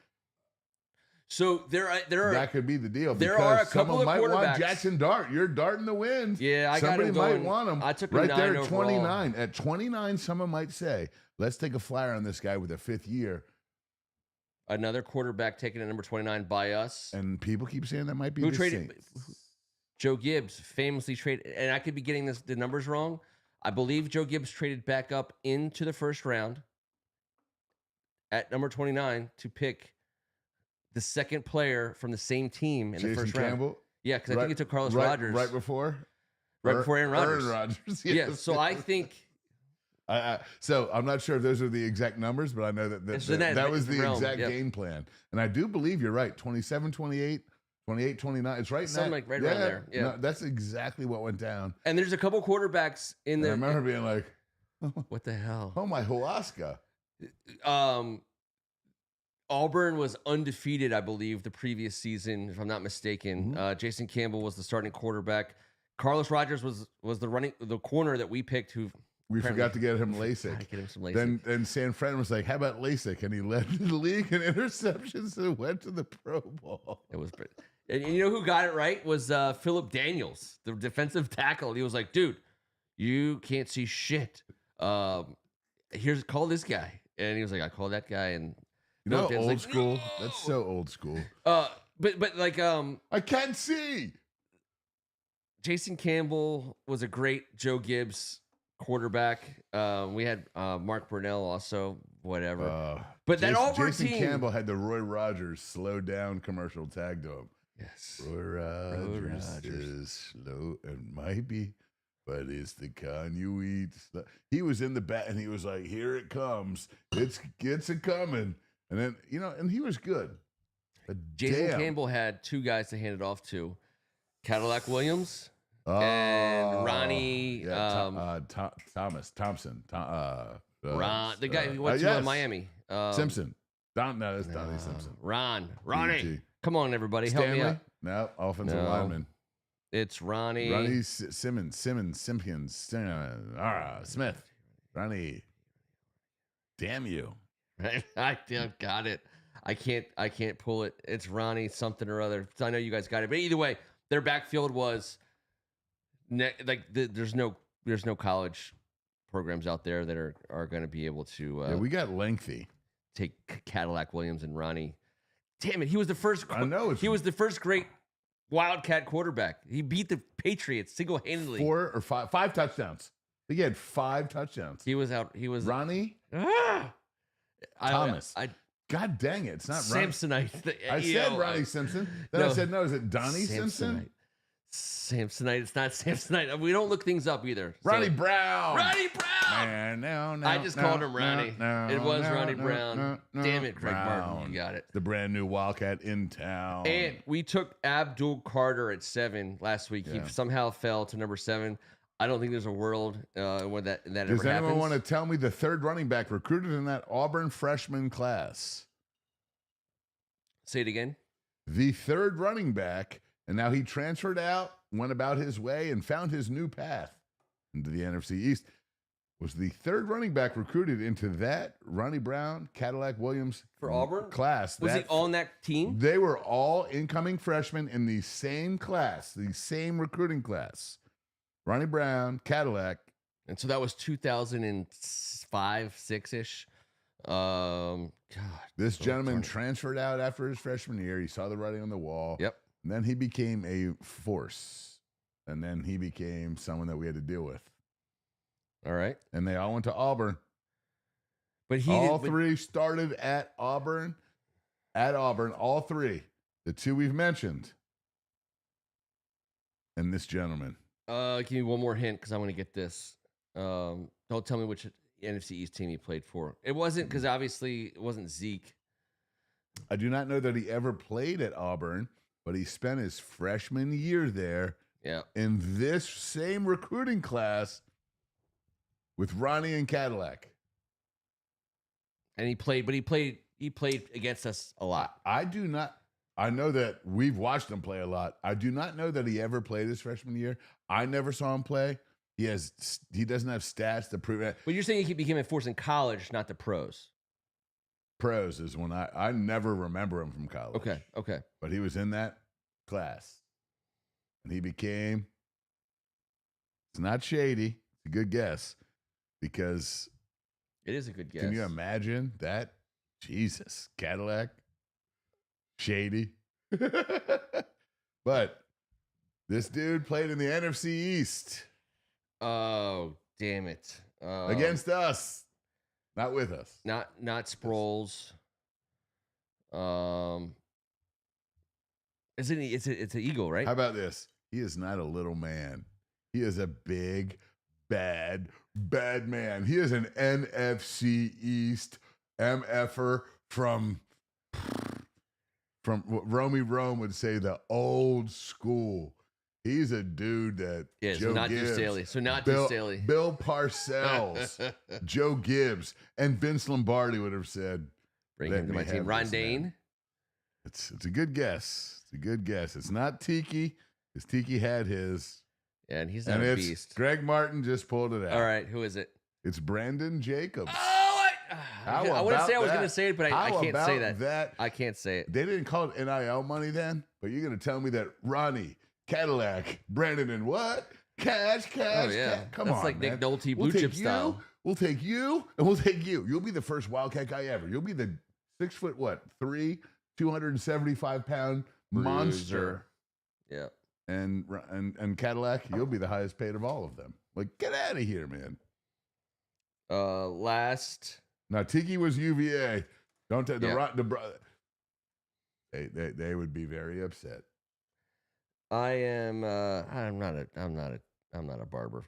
So there are that could be the deal. There are a couple of might quarterbacks. Want Jackson Dart. You're darting the wind. Yeah, somebody might want him. I took right him there at overall. 29. At 29, someone might say, "Let's take a flyer on this guy with a 5th year." Another quarterback taken at number 29 by us. And people keep saying that might be who the traded. Saints. Joe Gibbs famously traded, and I could be getting the numbers wrong. I believe Joe Gibbs traded back up into the first round at number 29 to pick the second player from the same team in the first round. Campbell? Yeah, because I think he took Carlos Rogers. Right before Aaron Rodgers. Aaron Rodgers. Yeah, so I think... So I'm not sure if those are the exact numbers, but I know that was the exact game plan. And I do believe you're right. 27, 28, 28, 29. It's right something like right around there. Yeah, no, that's exactly what went down. And there's a couple quarterbacks in there. I remember being like, "What the hell? Oh my Huasca." Auburn was undefeated, I believe, the previous season, if I'm not mistaken. Mm-hmm. Jason Campbell was the starting quarterback. Carlos Rogers was the corner that we picked. Who we forgot to get him LASIK. Get him some LASIK. Then San Fran was like, "How about LASIK?" And he led the league in interceptions and went to the Pro Bowl. It was, and you know who got it right was Philip Daniels, the defensive tackle. He was like, "Dude, you can't see shit. Call this guy." And he was like, "I called that guy." And old school. No! That's so old school. But like I can't see. Jason Campbell was a great Joe Gibbs quarterback. We had Mark Brunell also, whatever. But that Auburn Jason team, Campbell had the Roy Rogers slow down commercial tagged to him. Yes. Roy Rogers is slow and might be, but it's the kind you eat. He was in the back and he was like, "Here it comes. It's a coming." And then, and he was good. But Jason Campbell had 2 guys to hand it off to. Cadillac Williams and Ronnie Thompson. Ron, the guy who went to Miami. Simpson. That's Donnie Simpson. Ronnie. Come on, everybody. Stanley? Help me out. No, offensive lineman. It's Ronnie. Ronnie Simpkins. Smith. Ronnie. Damn you. I got it. I can't pull it. It's Ronnie something or other. I know you guys got it, but either way, their backfield was there's no college programs out there that are going to be able to yeah, we got lengthy. take Cadillac Williams and Ronnie. Damn it, he was the first. I know he was the first great Wildcat quarterback. He beat the Patriots single-handedly. 4 or 5 touchdowns. I think he had 5 touchdowns. He was out. He was Ronnie Thomas. God dang it! It's not Samsonite. I said Ronnie Simpson. Then I said no. Is it Donnie Simpson? Samsonite. It's not Samsonite. We don't look things up either. Ronnie Brown. Ronnie Brown. No, I just called him Ronnie. It was Ronnie Brown. Damn it, Craig Martin. You got it. The brand new Wildcat in town. And we took Abdul Carter at 7 last week. Yeah. He somehow fell to number 7. I don't think there's a world where that ever happens. Does anyone want to tell me the third running back recruited in that Auburn freshman class? Say it again. The third running back, and now he transferred out, went about his way, and found his new path into the NFC East, was the third running back recruited into that Ronnie Brown, Cadillac Williams for Auburn class. Was he on that team? They were all incoming freshmen in the same class, the same recruiting class. Ronnie Brown, Cadillac. And so that was 2005, 6-ish. God, this gentleman transferred out after his freshman year. He saw the writing on the wall. Yep. And then he became a force. And then he became someone that we had to deal with. All right. And they all went to Auburn. But all three started at Auburn. At Auburn, all three. The two we've mentioned. And this gentleman. Give me one more hint because I want to get this. Don't tell me which NFC East team he played for. It wasn't, because obviously it wasn't Zeke. I do not know that he ever played at Auburn, but he spent his freshman year there. Yeah. In this same recruiting class with Ronnie and Cadillac. And he played against us a lot. I know that we've watched him play a lot. I do not know that he ever played his freshman year. I never saw him play. He doesn't have stats to prove it. But you're saying he became a force in college, not the pros. Pros is when I never remember him from college. Okay. But he was in that class. And he became, it's not shady. It's a good guess. Because it is a good guess. Can you imagine that? Jesus, Cadillac, shady. But this dude played in the NFC East. Oh, damn it. Against us. Not with us. Not Sproles. It's an Eagle, right? How about this? He is not a little man. He is a big, bad man. He is an NFC East MFer from what Romy Rome would say, the old school. He's a dude that Joe Gibbs, Bill Parcells, Joe Gibbs, and Vince Lombardi would have said, bring him to my team. Ron Dane. It's a good guess. It's a good guess. It's not Tiki, because Tiki had his. Yeah, and he's not a beast. Greg Martin just pulled it out. All right, who is it? It's Brandon Jacobs. I wouldn't say I was going to say it, but I can't say that. I can't say it. They didn't call it NIL money then, but you're going to tell me that Ronnie, Cadillac, Brandon, and what? Cash. Oh, yeah. Come on, That's like man. Nick Nolte blue chip style. We'll take you, and we'll take you. You'll be the first Wildcat guy ever. You'll be the 6'3", 275-pound monster. Yeah. And Cadillac, you'll be the highest paid of all of them. Like, get out of here, man. Last. Now Tiki was UVA. Don't tell they would be very upset. I am. I'm not a barber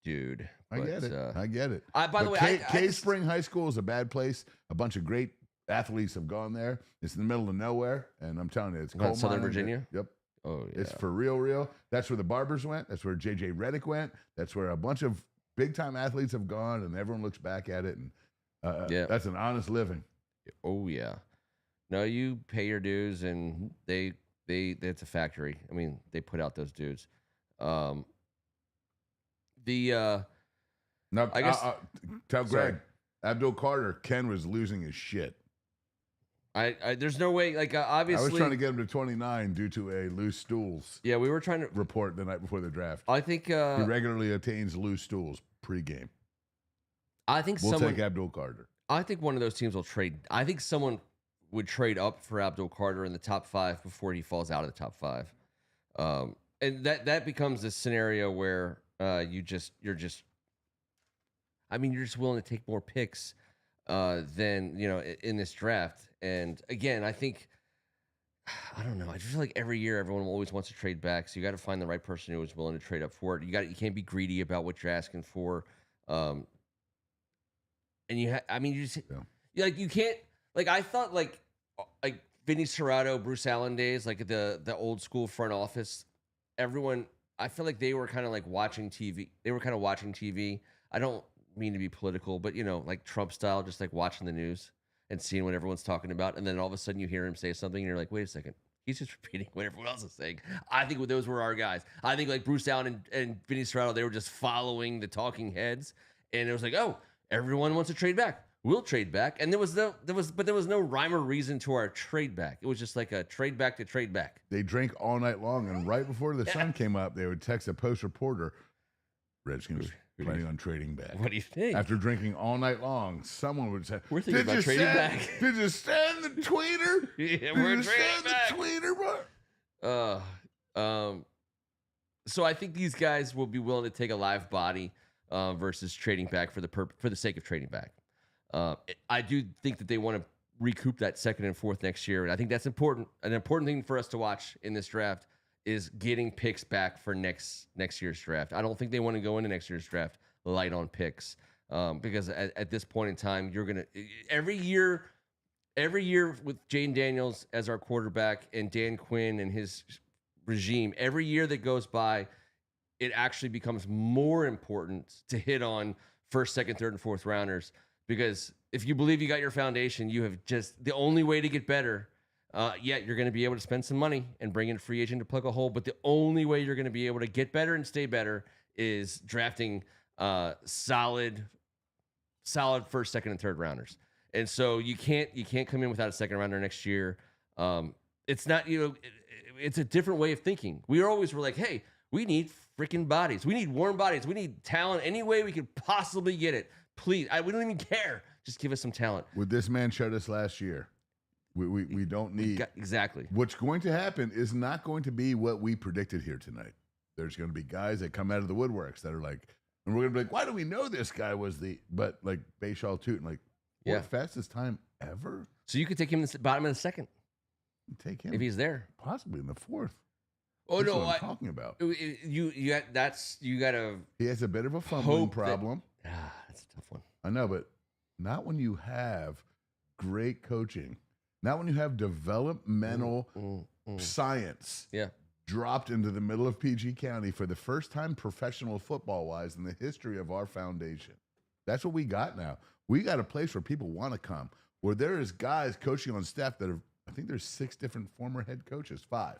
dude. I get it. By the way, Spring High School is a bad place. A bunch of great athletes have gone there. It's in the middle of nowhere, and I'm telling you, it's coal Southern Virginia. Yep. Oh yeah. It's for real. That's where the Barbers went. That's where JJ Redick went. That's where a bunch of big time athletes have gone, and everyone looks back at it, and that's an honest living. Oh yeah. No, you pay your dues, and it's a factory. I mean, they put out those dudes. I guess tell Greg, Abdul Carter, Ken was losing his shit. There's no way, obviously. I was trying to get him to 29 due to a loose stools. Yeah, we were trying to report the night before the draft. I think he regularly attains loose stools pregame. I think we'll take Abdul Carter. I think one of those teams will trade. I think someone would trade up for Abdul Carter in the top 5 before he falls out of the top 5. And that becomes a scenario where you're just willing to take more picks than in this draft. And again, I think I don't know. I just feel like every year everyone always wants to trade back, so you got to find the right person who is willing to trade up for it. You can't be greedy about what you're asking for. And you can't, like, I thought like Vinny Serrato, Bruce Allen days, like the old school front office, everyone, I feel like they were kind of like watching TV. They were kind of watching TV. I don't mean to be political, but like Trump style, just like watching the news and seeing what everyone's talking about. And then all of a sudden you hear him say something and you're like, wait a second. He's just repeating what everyone else is saying. I think those were our guys. I think like Bruce Allen and Vinny Serrato, they were just following the talking heads. And it was like, oh, everyone wants to trade back. We'll trade back. And there was no rhyme or reason to our trade back. It was just like a trade back to trade back. They drank all night long, and right before the sun came up, they would text a post reporter, Redskins planning on trading back. What do you think? After drinking all night long, someone would say, we're thinking about trading back. Did you send the tweeter? Yeah, we're trading back. The tweeter, bro? So I think these guys will be willing to take a live body versus trading back for the sake of trading back. I do think that they want to recoup that 2nd and 4th next year, and I think that's important. An important thing for us to watch in this draft is getting picks back for next year's draft. I don't think they want to go into next year's draft light on picks because at this point in time, you're gonna every year with Jane Daniels as our quarterback and Dan Quinn and his regime. Every year that goes by, it actually becomes more important to hit on 1st, 2nd, 3rd, and 4th rounders. Because if you believe you got your foundation, you have just the only way to get better. You're going to be able to spend some money and bring in a free agent to plug a hole. But the only way you're going to be able to get better and stay better is drafting solid 1st, 2nd, and 3rd rounders. And so you can't come in without a 2nd rounder next year. It's not it's a different way of thinking. We were like, hey, we need freaking bodies. We need warm bodies. We need talent any way we could possibly get it. Please, we don't even care. Just give us some talent. What this man showed us last year, we don't need. Exactly. What's going to happen is not going to be what we predicted here tonight. There's going to be guys that come out of the woodworks that are like, and we're going to be like, why do we know this guy was but like Bayshall Tootin, like, fastest time ever? So you could take him in the bottom of the 2nd. Take him. If he's there. Possibly in the 4th. Oh, that's no. what I'm talking about. You got to. He has a bit of a fumbling problem. That's a tough one. I know, but not when you have great coaching, not when you have developmental science dropped into the middle of PG County for the first time professional football-wise in the history of our foundation. That's what we got now. We got a place where people want to come, where there is guys coaching on staff that are, I think there's 6 different former head coaches, 5.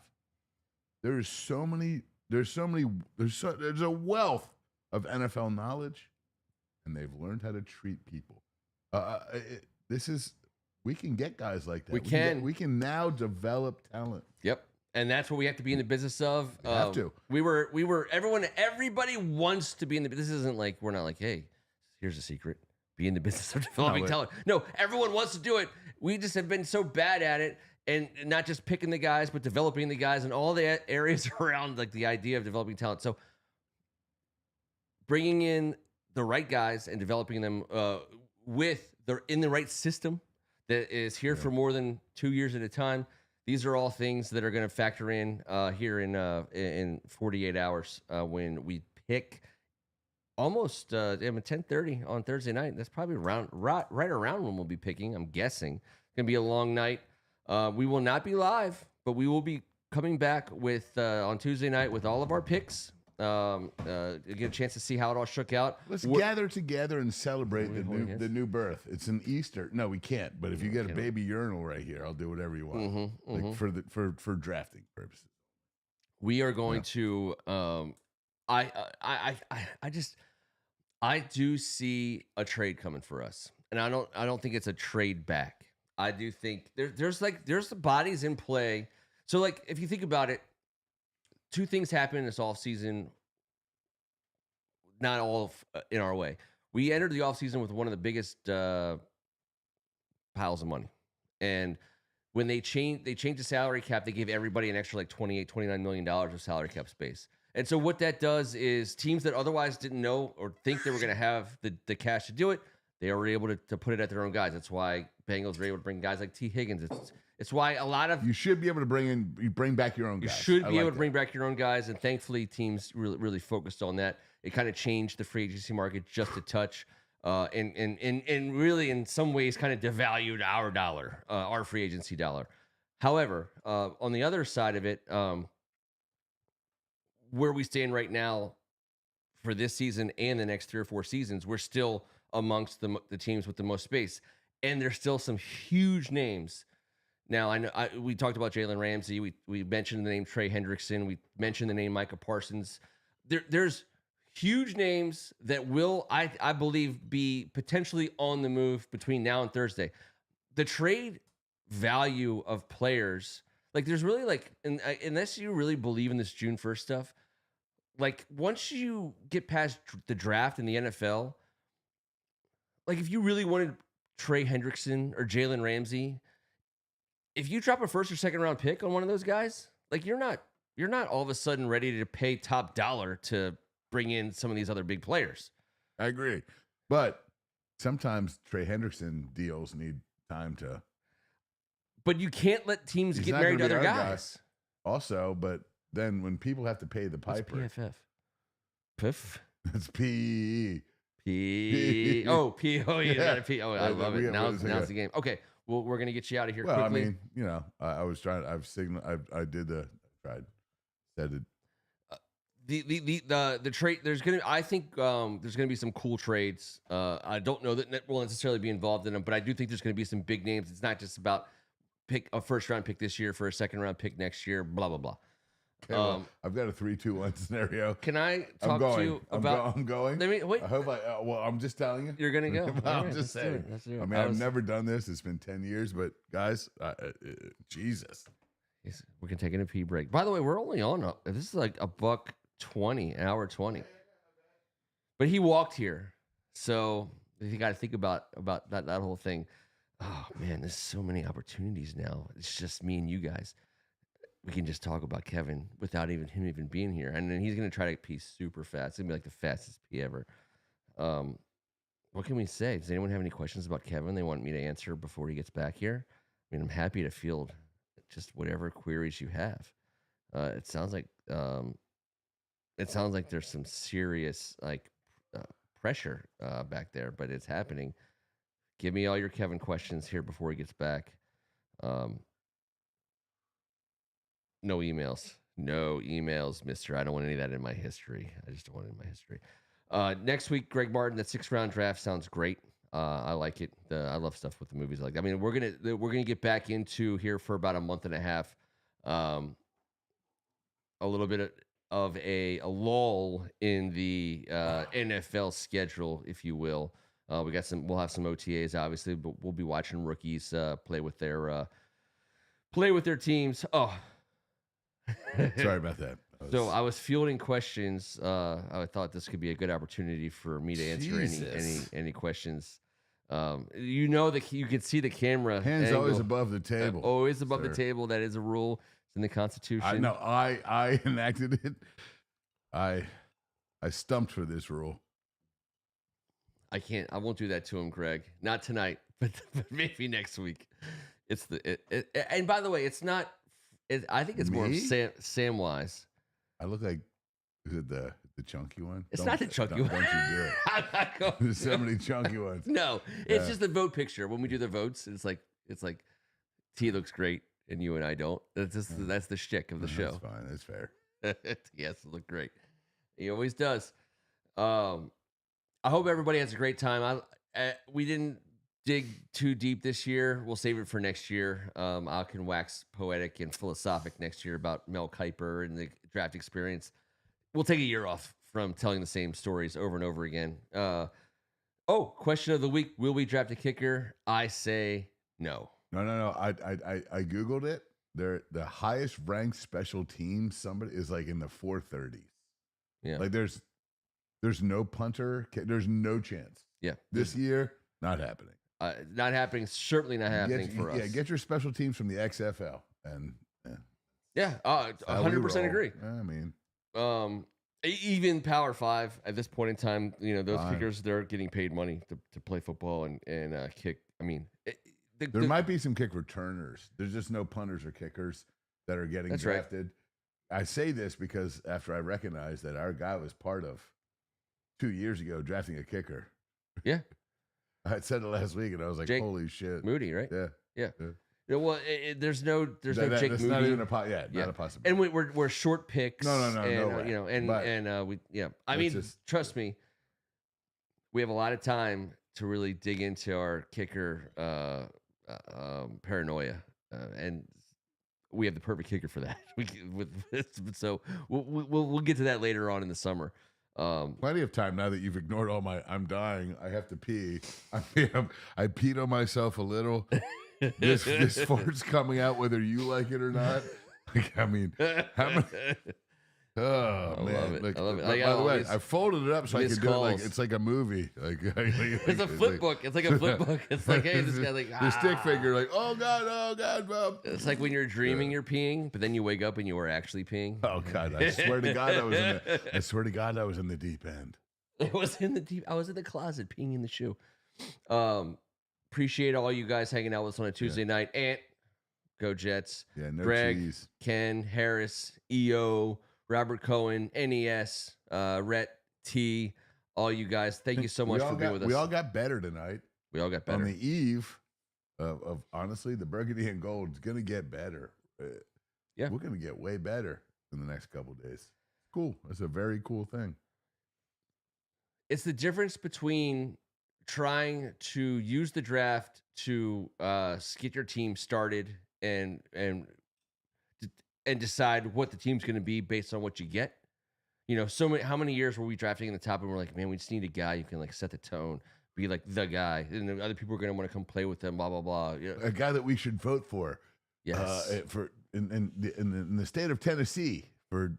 There's a wealth of NFL knowledge. And they've learned how to treat people. We can get guys like that. We can now develop talent. Yep. And that's what we have to be in the business of. We have to. Everybody wants to be in the business. This isn't like, we're not like, hey, here's a secret. Be in the business of developing talent. No, everyone wants to do it. We just have been so bad at it. And not just picking the guys, but developing the guys and all the areas around like the idea of developing talent. So bringing in the right guys and developing them in the right system that is here for more than 2 years at a time. These are all things that are going to factor in here in 48 hours when we pick almost 10:30 on Thursday night. That's probably right around when we'll be picking. I'm guessing it's going to be a long night. We will not be live, but we will be coming back with on Tuesday night with all of our picks. Get a chance to see how it all shook out. Let's gather together and celebrate the new birth. It's an Easter. No, we can't. But if you get a baby urinal right here, I'll do whatever you want. Like for drafting purposes. We are going to. I do see a trade coming for us, and I don't think it's a trade back. I do think there's the bodies in play. So like if you think about it. 2 things happen in this offseason, not all in our way. we entered the offseason with one of the biggest piles of money. And when they changed the salary cap, they gave everybody an extra like $28-29 million of salary cap space. And so what that does is teams that otherwise didn't know or think they were going to have the cash to do it, they were able to put it at their own guys. That's why Bengals were able to bring guys like T. Higgins. It's why a lot of you should be able to bring back your own guys. You should be able to bring back your own guys, and thankfully teams really focused on that. It kind of changed the free agency market just a touch, and really in some ways kind of devalued our dollar, our free agency dollar. However, on the other side of it, where we stand right now for this season and the next 3 or 4 seasons, we're still amongst the teams with the most space, and there's still some huge names. Now, we talked about Jalen Ramsey. We mentioned the name Trey Hendrickson. We mentioned the name Micah Parsons. There's huge names that will, I believe, be potentially on the move between now and Thursday. The trade value of players, like there's really like, unless you really believe in this June 1st stuff, like once you get past the draft in the NFL, like if you really wanted Trey Hendrickson or Jalen Ramsey, if you drop a first or second round pick on one of those guys, like you're not all of a sudden ready to pay top dollar to bring in some of these other big players. I agree. But sometimes Trey Hendrickson deals need time to. But you can't let teams get married to other guys. Also, but then when people have to pay the piper. What's PFF? Piff? It's P. P. Oh, P. Oh, you got a P. Oh, I love it. Now's the game. Okay. Well, we're gonna get you out of here quickly. I mean, I was trying. I did the tried. Said it. The trade. I think there's gonna be some cool trades. I don't know that will necessarily be involved in them, but I do think there's gonna be some big names. It's not just about pick a first round pick this year for a second round pick next year. Blah blah blah. Okay, I've got a 3-2-1 scenario. Can I talk to you about? I'm going. Let me wait. I hope I'm just telling you. You're gonna go. I'm just saying. I mean, I've never done this. It's been 10 years, but guys, Jesus. We can take an EP break. By the way, we're only on. This is like $1:20, an hour 20. But he walked here, so you got to think about that whole thing. Oh man, there's so many opportunities now. It's just me and you guys. We can just talk about Kevin without him even being here. And then he's going to try to pee super fast. It's going to be like the fastest pee ever. What can we say? Does anyone have any questions about Kevin they want me to answer before he gets back here? I mean, I'm happy to field just whatever queries you have. It sounds like there's some serious pressure back there, but it's happening. Give me all your Kevin questions here before he gets back. No emails, mister. I don't want any of that in my history. I just don't want it in my history. Next week, Greg Martin, that 6th-round draft sounds great. I like it. I love stuff with the movies like that. I mean, we're gonna get back into here for about a month and a half. A little bit of a lull in the NFL schedule, if you will. We'll have some OTAs, obviously, but we'll be watching rookies play with their teams. Oh. Sorry about that. So I was fielding questions. I thought this could be a good opportunity for me to answer any questions. That you can see the camera. Hands angle. Always above the table. Always above the table. That is a rule. It's in the Constitution. I know. I enacted it. I stumped for this rule. I can't. I won't do that to him, Greg. Not tonight, but maybe next week. It's and by the way, it's not. I think it's more of Samwise. I look like, is it the chunky one? It's not the chunky one. Don't you do it. I'm not going There's so many chunky ones. No, it's just the vote picture. When we do the votes, it's like T looks great and you and I don't. That's the shtick of the show. That's fine. That's fair. Yes, it look great. He always does. I hope everybody has a great time. We didn't dig too deep this year. We'll save it for next year. I can wax poetic and philosophic next year about Mel Kiper and the draft experience. We'll take a year off from telling the same stories over and over again. Question of the week. Will we draft a kicker? I say no. No. I Googled it. They're the highest ranked special team. Somebody is like in the 430s. Yeah. Like there's no punter. There's no chance. Yeah. This year, not happening. Not happening. Certainly not happening for us. Yeah, get your special teams from the XFL. And yeah, 100% agree. I mean, even Power 5 at this point in time, those kickers, they're getting paid money to play football and kick. I mean, there might be some kick returners. There's just no punters or kickers that are getting drafted. Right. I say this because after I recognized that our guy was part of 2 years ago drafting a kicker. Yeah. I said it last week, and I was like, "Holy shit!" Moody, right? Yeah. Well, there's no Jake Moody. Not even not a possibility. And we're short picks. No and, way. I mean, trust me, we have a lot of time to really dig into our kicker paranoia, and we have the perfect kicker for that. So we'll get to that later on in the summer. Plenty of time now that you've ignored all my. I'm dying. I have to pee. I peed on myself a little. This fart's coming out whether you like it or not. I mean, how many? Oh man! Love it. I love it. By the way, I folded it up so I could do it like it's like a movie. It's a flip book. It's like a flip book. It's like, hey, this guy the stick figure, like, oh god, Bob. It's like when you're dreaming you're peeing, but then you wake up and you are actually peeing. Oh god! I swear to God, I was in the deep end. I was in the closet peeing in the shoe. Appreciate all you guys hanging out with us on a Tuesday night. Ant, go Jets. Yeah, no Greg, cheese. Ken, Harris, EO, Robert Cohen, NES, Rhett, T, all you guys. Thank you so much for being with us. We all got better tonight. We all got better. On the eve of honestly, the burgundy and gold is going to get better. We're going to get way better in the next couple of days. Cool. That's a very cool thing. It's the difference between trying to use the draft to get your team started and decide what the team's going to be based on what you get. How many years were we drafting in the top and we're like, man, we just need a guy who can like set the tone, be like the guy, and then other people are going to want to come play with them, blah blah blah. A guy that we should vote for. Yes. For in the state of Tennessee for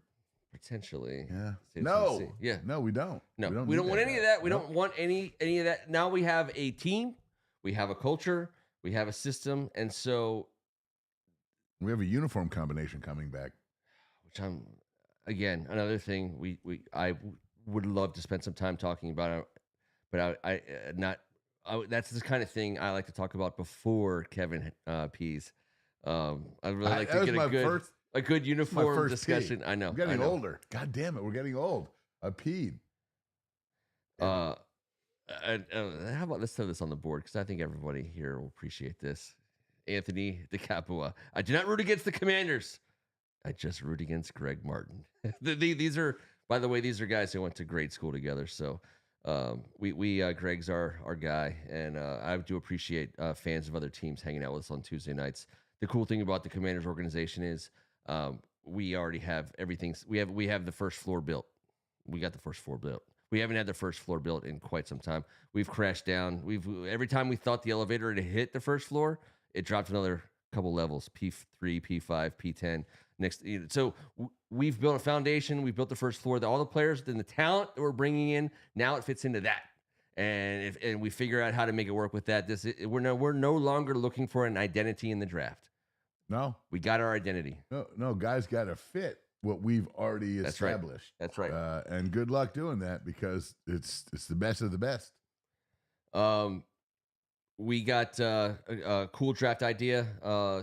potentially. Yeah. No. Yeah. No, we don't. No, we don't want any of that. We don't want any of that. Now we have a team, we have a culture, we have a system, and so we have a uniform combination coming back. Which again, another thing I would love to spend some time talking about, but that's the kind of thing I like to talk about before Kevin pees. I'd really like to get a good uniform discussion. I know. I'm getting older. God damn it, we're getting old. I peed. How about let's throw this on the board because I think everybody here will appreciate this. Anthony DeCapua. I do not root against the Commanders. I just root against Greg Martin. These are, by the way, these are guys who went to grade school together. So Greg's our guy, and I do appreciate fans of other teams hanging out with us on Tuesday nights. The cool thing about the Commanders organization is we already have everything. We have the first floor built. We got the first floor built. We haven't had the first floor built in quite some time. We've crashed down. Every time we thought the elevator had hit the first floor, it dropped another couple levels, P3, P5, P10. So we've built a foundation. We've built the first floor. All the players and the talent that we're bringing in, now it fits into that. And we figure out how to make it work with that. We're no longer looking for an identity in the draft. No. We got our identity. No, guys got to fit what we've already established. That's right. And good luck doing that because it's the best of the best. We got a cool draft idea.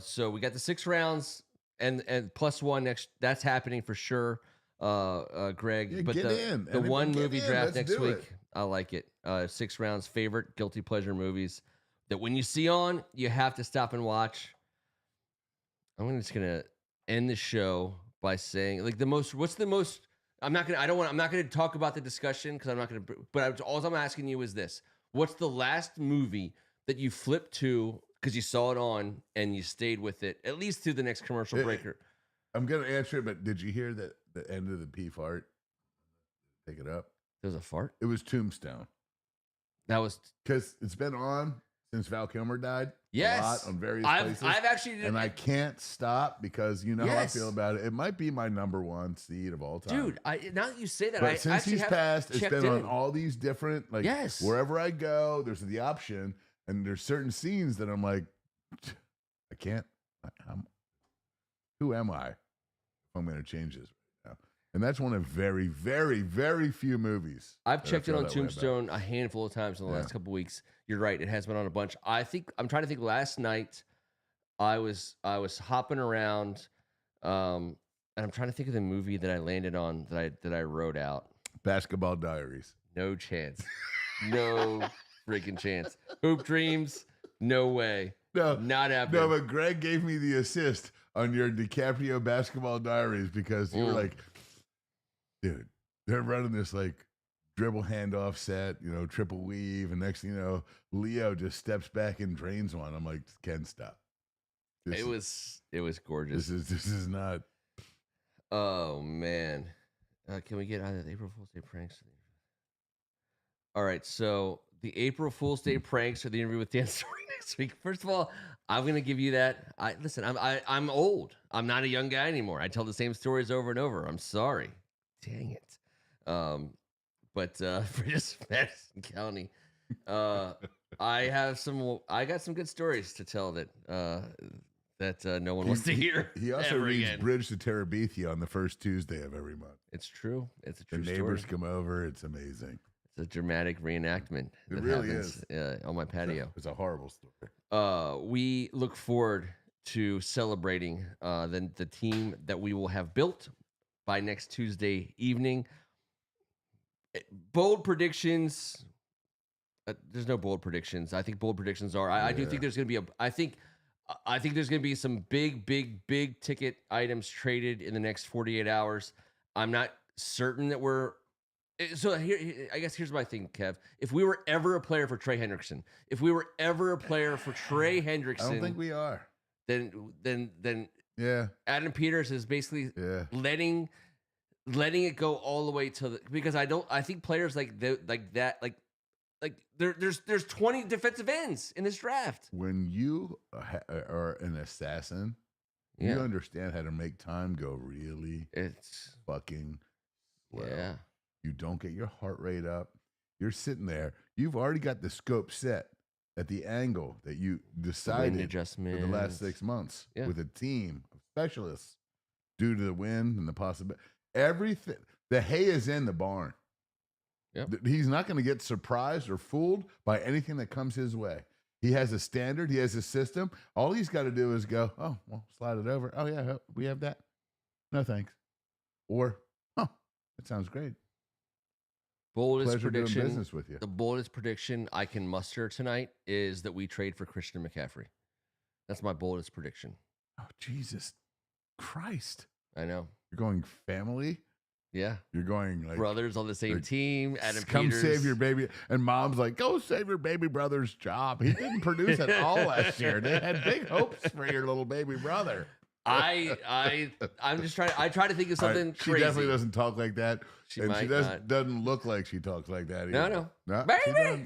So we got the 6 rounds and +1 next. That's happening for sure, Greg. Yeah, but the one movie draft next week, I like it. 6 rounds, favorite guilty pleasure movies that when you see on, you have to stop and watch. I'm just gonna end the show by saying, like, what's the most? I'm not gonna talk about the discussion because I'm not gonna. But all I'm asking you is this: what's the last movie that you flipped to because you saw it on and you stayed with it at least through the next commercial breaker? I'm gonna answer it, but did you hear the end of the P fart? Pick it up. There was a fart. It was Tombstone. That was because it's been on since Val Kilmer died. a lot on various places. I've actually, and I can't stop because you know how I feel about it. It might be my number one seed of all time, dude. Now that you say that, but since he's passed, it's been on all these different wherever I go, there's the option, and there's certain scenes that I'm like, I can't. Who am I if I'm going to change this right now? And that's one of very, very, very few movies. I've checked it on Tombstone a handful of times in the last couple of weeks. You're right; it has been on a bunch. I'm trying to think. Last night, I was hopping around, and I'm trying to think of the movie that I landed on that I wrote out. Basketball Diaries. No chance. No freaking chance. Hoop Dreams. No way. No, not happening. No, but Greg gave me the assist on your DiCaprio Basketball Diaries because you were like, dude, they're running this like dribble handoff set, triple weave, and next thing you know, Leo just steps back and drains one. I'm like, Ken, stop. It was gorgeous. This is not. Oh man, can we get out of the April Fool's Day pranks? All right, so the April Fool's Day pranks or the interview with Dan Story next week. First of all, I'm gonna give you that. I'm old. I'm not a young guy anymore. I tell the same stories over and over. I'm sorry. Dang it. But for just Madison County, I got some good stories to tell that no one wants to hear. He also reads Bridge to Terabithia on the first Tuesday of every month. It's true. It's a true story. The neighbors come over. It's amazing. It's a dramatic reenactment. It really is. On my patio. It's a horrible story. We look forward to celebrating the team that we will have built by next Tuesday evening. Bold predictions. There's no bold predictions. I think bold predictions are. I do think there's going to be I think there's going to be some big ticket items traded in the next 48 hours. I'm not certain that we're. So here, I guess here's my thing, Kev. If we were ever a player for Trey Hendrickson, I don't think we are. Then yeah. Adam Peters is basically letting it go all the way to because I think players like that there's 20 defensive ends in this draft. When you are an assassin, you understand how to make time go really fucking well. Yeah. You don't get your heart rate up. You're sitting there. You've already got the scope set at the angle that you decided for the last 6 months with a team of specialists due to the wind and the possibility. Everything. The hay is in the barn. Yep. He's not going to get surprised or fooled by anything that comes his way. He has a standard. He has a system. All he's got to do is go, oh, well, slide it over. Oh, yeah, we have that. No, thanks. Or, that sounds great. Boldest prediction. Doing business with you. The boldest prediction I can muster tonight is that we trade for Christian McCaffrey. That's my boldest prediction. Oh, Jesus Christ. I know. You're going family? Yeah. You're going like brothers on the same team. Adam come Peters. Save your baby. And mom's like, go save your baby brother's job. He didn't produce at all last year. They had big hopes for your little baby brother. I'm just trying. I try to think of something crazy. She definitely doesn't talk like that. She doesn't look like she talks like that either. No. Baby.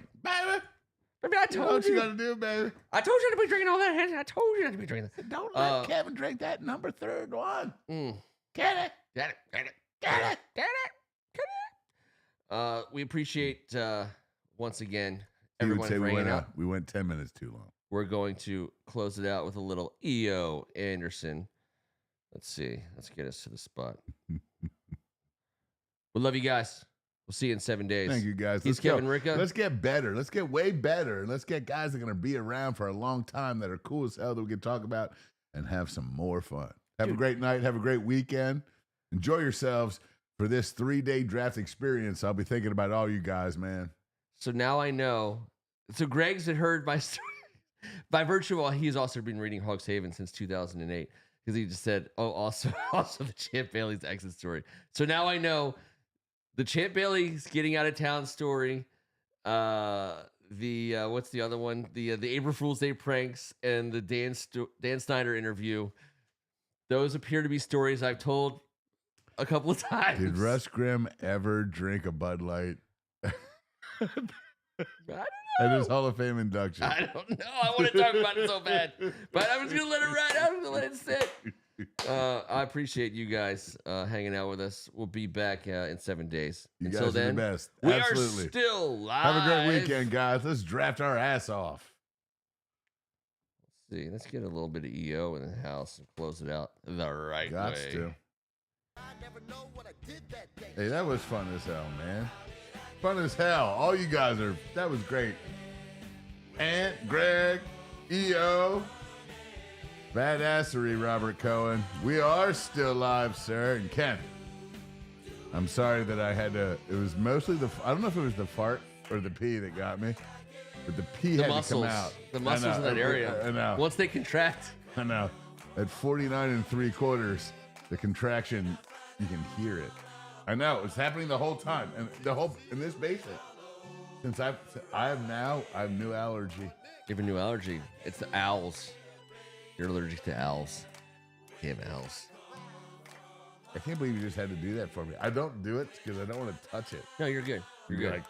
Baby, I told you. What you got to do, baby? I told you not to be drinking all that. I told you not to be drinking that. Don't let Kevin drink that number third one. Get it. We appreciate once again everyone bringing out. We went 10 minutes too long. We're going to close it out with a little E.O. Anderson. Let's see. Let's get us to the spot. We love you guys. We'll see you in 7 days. Thank you, guys. He's Kevin Ricca. Let's get better. Let's get way better. Let's get guys that are going to be around for a long time that are cool as hell that we can talk about and have some more fun. Have a great night. Have a great weekend. Enjoy yourselves for this 3-day draft experience. I'll be thinking about all you guys, man. So now I know. So Greg's had heard my story. By virtue of he's also been reading Hawks Haven since 2008 because he just said, also the Champ Bailey's exit story. So now I know the Champ Bailey's getting out of town story, what's the other one? The April Fool's Day pranks and the Dan Snyder interview. Those appear to be stories I've told a couple of times. Did Russ Grimm ever drink a Bud Light? I don't know. at his Hall of Fame induction. I don't know. I want to talk about it so bad, but I was gonna let it ride out. I'm gonna let it sit. I appreciate you guys hanging out with us. We'll be back in 7 days. Until guys then, are the best. We Absolutely. are still live. Have a great weekend, guys. Let's draft our ass off. Let's see. Let's get a little bit of EO in the house and close it out the right way. To. Hey, that was fun as hell, man. Fun as hell. All you guys are. That was great. Ant, Greg, EO. Badassery, Robert Cohen. We are still live, sir. And Ken, I'm sorry that I had to. It was mostly I don't know if it was the fart or the pee that got me, but the pee had to come out. The muscles in that area. I know. Once they contract. I know. At 49 3/4, the contraction, you can hear it. I know. It's happening the whole time. And in this basement. Since I have new allergy. You have a new allergy. It's the owls. You're allergic to owls. Damn owls. I can't believe you just had to do that for me. I don't do it because I don't want to touch it. No, you're good. You're good. Like,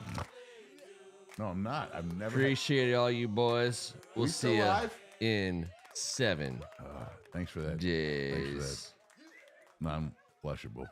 no, I'm not. I've never. Appreciate all you boys. We'll see you in 7 thanks for that. days. Thanks for that. Non-flushable.